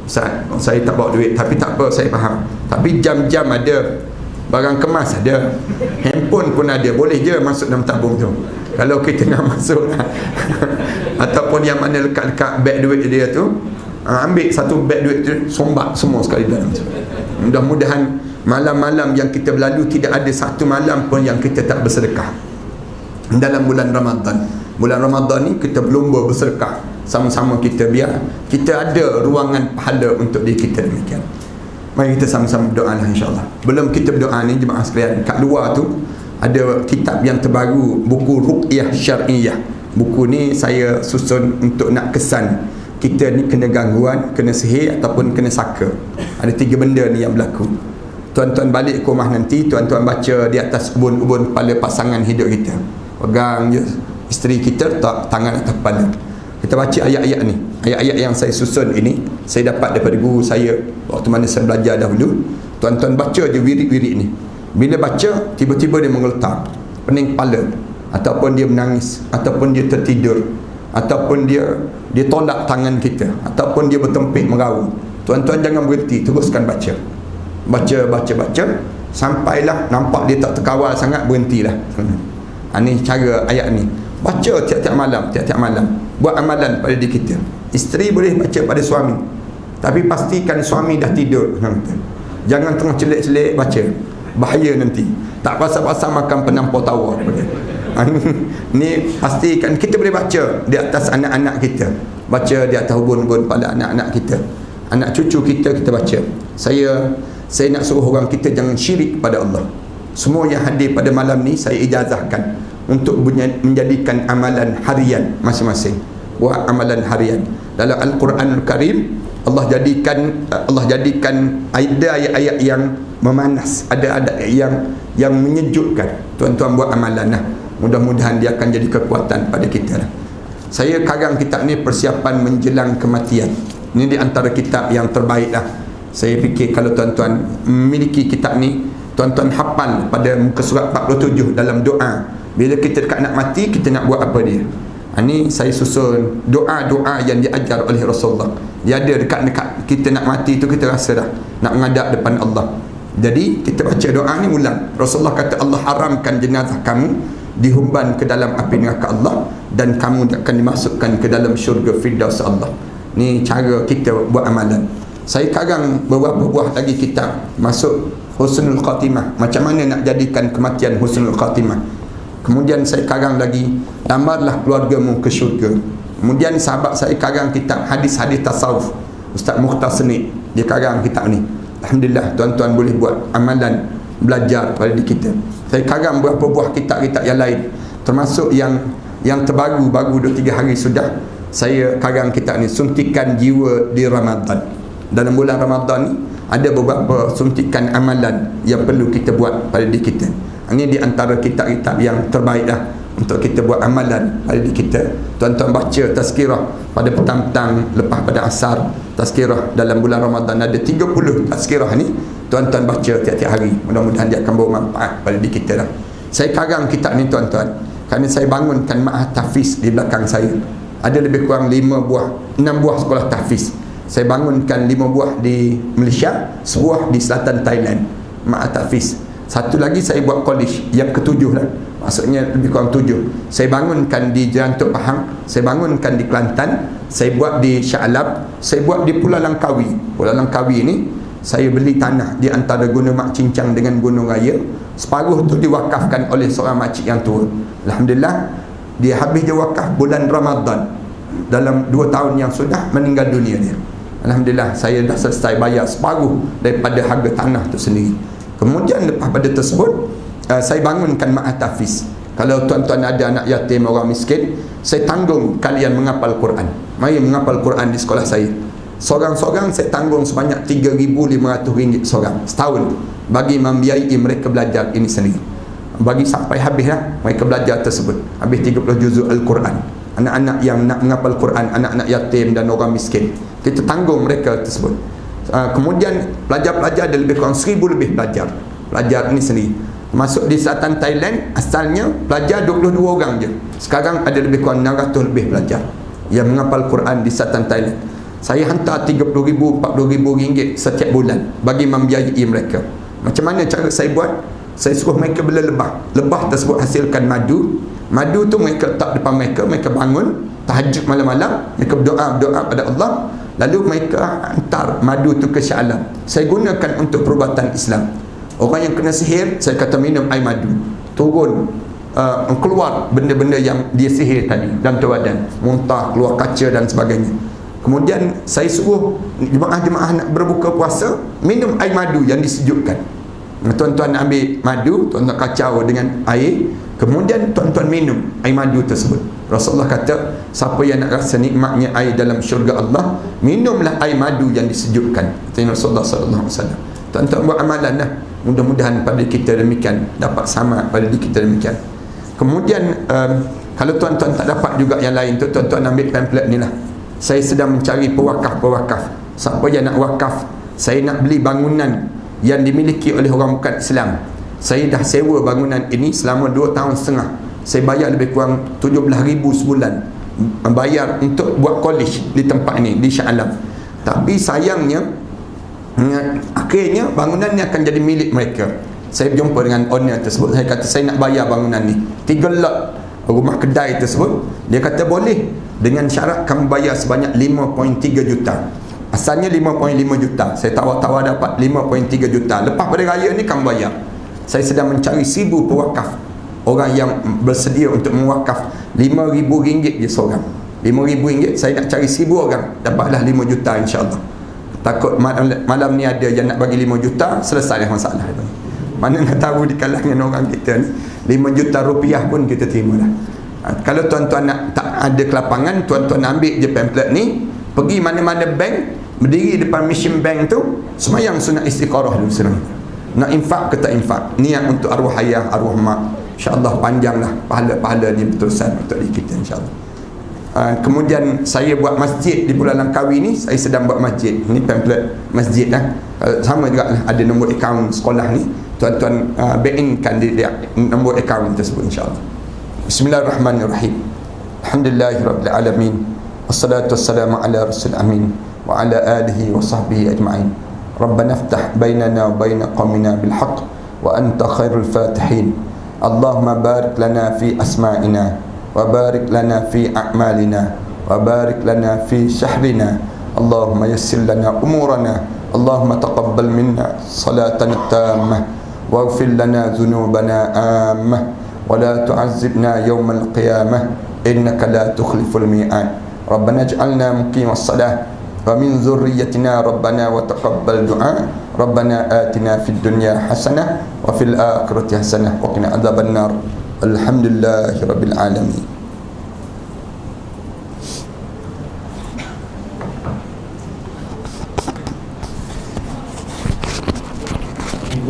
Ustaz, saya tak bawa duit, tapi tak apa, saya faham. Tapi jam-jam ada, barang kemas ada, handphone pun ada, boleh je masuk dalam tabung tu kalau kita nak masuk. Ataupun yang mana lekat-lekat beg duit dia tu, ambil satu beg duit tu, sombak semua sekali dalam tu. Mudah-mudahan malam-malam yang kita berlalu tidak ada satu malam pun yang kita tak bersedekah dalam bulan Ramadan. Bulan Ramadan ni kita berlumba bersedekah sama-sama kita, biar kita ada ruangan pahala untuk diri kita demikian. Mari kita sama-sama berdoa lah insyaAllah. Belum kita berdoa ni jemaah sekalian, kat luar tu ada kitab yang terbaru, buku Ruqyah Syar'iyah. Buku ni saya susun untuk nak kesan kita ni kena gangguan, kena sihir ataupun kena saka. Ada 3 benda ni yang berlaku. Tuan-tuan balik ke rumah nanti, tuan-tuan baca di atas ubun-ubun kepala pasangan hidup kita. Pegang je isteri kita, letak tangan atas kepala. Kita baca ayat-ayat ni. Ayat-ayat yang saya susun ini saya dapat daripada guru saya waktu mana saya belajar dahulu. Tuan-tuan baca je wirid-wirid ni. Bila baca, tiba-tiba dia mengeletar, pening kepala, ataupun dia menangis, ataupun dia tertidur, ataupun dia tolak tangan kita, ataupun dia bertempih meraung. Tuan-tuan jangan berhenti, teruskan baca. Baca sampailah nampak dia tak terkawal sangat, berhentilah. Ini cara ayat ni. Baca tiap-tiap malam. Buat amalan pada diri kita. Isteri boleh baca pada suami, tapi pastikan suami dah tidur. Jangan tengah celik-celik baca, bahaya nanti. Tak pasal-pasal makan penampau tawar. Ni pastikan kita boleh baca di atas anak-anak kita, baca di atas ubun-ubun pada anak-anak kita, anak cucu kita, kita baca. Saya nak suruh orang kita jangan syirik kepada Allah. Semua yang hadir pada malam ni saya ijazahkan untuk menjadikan amalan harian masing-masing. Buat amalan harian. Dalam Al-Quranul Karim Allah jadikan ada ayat-ayat yang memanas, ada yang menyejukkan. Tuan-tuan buat amalan lah. Mudah-mudahan dia akan jadi kekuatan pada kita lah. Saya karang kitab ni persiapan menjelang kematian. Ini di antara kitab yang terbaik lah. Saya fikir kalau tuan-tuan memiliki kitab ni, tuan-tuan hafal pada muka surat 47 dalam doa. Bila kita dekat nak mati, kita nak buat apa dia? Ini saya susun doa-doa yang diajar oleh Rasulullah. Dia ada dekat kita nak mati tu, kita rasa dah nak menghadap depan Allah. Jadi kita baca doa ni ulang. Rasulullah kata Allah haramkan jenazah kamu dihumban ke dalam api neraka Allah, dan kamu akan dimasukkan ke dalam syurga Firdaus Allah. Ni cara kita buat amalan. Saya karang beberapa buah lagi kitab masuk Husnul Khatimah, macam mana nak jadikan kematian Husnul Khatimah. Kemudian saya karang lagi Lamarlah keluargamu ke syurga. Kemudian sahabat saya karang kitab hadis-hadis tasawuf, Ustaz Mukhtar Senid, dia karang kitab ni. Alhamdulillah, tuan-tuan boleh buat amalan belajar pada diri kita. Saya karang beberapa buah kitab-kitab yang lain, termasuk yang terbaru, baru 2-3 hari sudah saya karang kitab ni, Suntikan Jiwa di Ramadan. Dalam bulan Ramadan ni ada beberapa suntikan amalan yang perlu kita buat pada diri kita. Ini di antara kitab-kitab yang terbaik dah untuk kita buat amalan pada diri kita. Tuan-tuan baca tazkirah pada petang-petang lepas pada asar. Tazkirah dalam bulan Ramadan ada 30 tazkirah ni. Tuan-tuan baca tiap-tiap hari. Mudah-mudahan dia akan bawa manfaat pada diri kita dah. Saya karang kitab ni tuan-tuan kerana saya bangunkan ma'had tahfiz di belakang saya. Ada lebih kurang 6 buah sekolah tahfiz. Saya bangunkan 5 buah di Malaysia, sebuah di selatan Thailand, Ma'atafis. Satu lagi saya buat college, yang ke-7 lah, maksudnya lebih kurang 7. Saya bangunkan di Jantuk Pahang, saya bangunkan di Kelantan, saya buat di Shah Alam, saya buat di Pulau Langkawi. Pulau Langkawi ini saya beli tanah di antara Gunung Mak Cincang dengan Gunung Raya. Separuh tu diwakafkan oleh seorang makcik yang tua. Alhamdulillah, dia habis dia wakaf bulan Ramadan. Dalam 2 tahun yang sudah meninggal dunia dia. Alhamdulillah, saya dah selesai bayar separuh daripada harga tanah tu sendiri. Kemudian lepas pada tersebut, saya bangunkan Ma'atafis. Kalau tuan-tuan ada anak yatim, orang miskin, saya tanggung kalian menghafal Quran. Mari menghafal Quran di sekolah saya. Seorang-seorang saya tanggung sebanyak RM3,500 seorang setahun, bagi membiayai mereka belajar ini sendiri. Bagi sampai habis lah mereka belajar tersebut, habis 30 juzuk Al-Quran. Anak-anak yang nak menghafal Quran, anak-anak yatim dan orang miskin, kita tanggung mereka tersebut. Kemudian pelajar-pelajar ada lebih kurang 1000 lebih pelajar ini sendiri. Masuk di selatan Thailand, asalnya pelajar 22 orang je. Sekarang ada lebih kurang 600 lebih pelajar yang menghafal Quran di selatan Thailand. Saya hantar RM30,000, RM40,000 setiap bulan bagi membiayai mereka. Macam mana cara saya buat? Saya suruh mereka bela lebah. Lebah tersebut hasilkan madu. Madu tu mereka letak depan mereka, mereka bangun tahajud malam-malam, mereka berdoa pada Allah, lalu mereka hantar madu tu ke Shah Alam. Saya gunakan untuk perubatan Islam. Orang yang kena sihir, saya kata minum air madu, turun keluar benda-benda yang dia sihir tadi dalam badan, muntah, keluar kaca dan sebagainya. Kemudian saya suruh jemaah-jemaah nak berbuka puasa minum air madu yang disejukkan. Tuan-tuan ambil madu, tuan-tuan kacau dengan air, kemudian tuan-tuan minum air madu tersebut. Rasulullah kata, siapa yang nak rasa nikmatnya air dalam syurga Allah, minumlah air madu yang disejukkan. Kata Rasulullah SAW. Tuan-tuan buat amalan lah. Mudah-mudahan pada kita demikian, dapat sama pada kita demikian. Kemudian kalau tuan-tuan tak dapat juga yang lain tu, tuan-tuan ambil pamphlet ni lah. Saya sedang mencari pewakaf-pewakaf. Siapa yang nak wakaf, saya nak beli bangunan yang dimiliki oleh orang bukan Islam. Saya dah sewa bangunan ini selama 2 tahun setengah. Saya bayar lebih kurang 17,000 sebulan, bayar untuk buat college di tempat ini, di Shah Alam. Tapi sayangnya, akhirnya bangunan ni akan jadi milik mereka. Saya berjumpa dengan owner tersebut. Saya kata, saya nak bayar bangunan ni 3 lot rumah kedai tersebut. Dia kata boleh, dengan syarat kamu bayar sebanyak 5.3 juta. Asalnya 5.5 juta. Saya tawar-tawar dapat 5.3 juta. Lepas pada raya ni kamu bayar. Saya sedang mencari 1000 pewakaf, orang yang bersedia untuk mewakaf RM5,000 je seorang. RM5,000, saya nak cari 1000 orang, dapatlah 5 juta insya-Allah. Takut malam ni ada yang nak bagi 5 juta, selesai masalah. Mana nak tahu di kalangan orang kita ni 5 juta rupiah pun kita terima lah. Kalau tuan-tuan nak tak ada kelapangan, tuan-tuan ambil je pamphlet ni, pergi mana-mana bank, berdiri depan mesin bank tu, semayang sunat istiqarah dulu senang. Nak infak ke tak infak, niat untuk arwah ayah, arwah mak, insya-Allah panjanglah pahala-pahala ni berterusan untuk diri kita insya-Allah. Kemudian saya buat masjid di Pulau Langkawi ni, saya sedang buat masjid. Ni pamphlet masjid lah. Sama juga lah, ada nombor akaun sekolah ni, tuan-tuan bank-inkan di nombor akaun tersebut insya-Allah. Bismillahirrahmanirrahim. Alhamdulillahirabbil alamin. Wassalatu wassalamu ala rasul amin wa ala alihi wa sahbihi ajma'in. Rabbana iftah bainana wa bain qaumina bil haqq wa anta khairul fatihin. Allahumma barik lana fi asma'ina wa barik lana fi a'malina wa barik lana fi shahrina. Allahumma yassir lana umurana. Allahumma taqabbal minna salatana tammah waghfir lana dhunubana ammah wa la tu'azzibna yawmal qiyamah innaka la tukhliful mi'ad. Rabbana ij'alna muqimas salah wa min dhurriyyatina rabbana wa taqabbal du'a. Rabbana atina fid dunya hasanah wa fil akhirati hasanah wa qina adzabannar. Alhamdulillahirabbil alamin.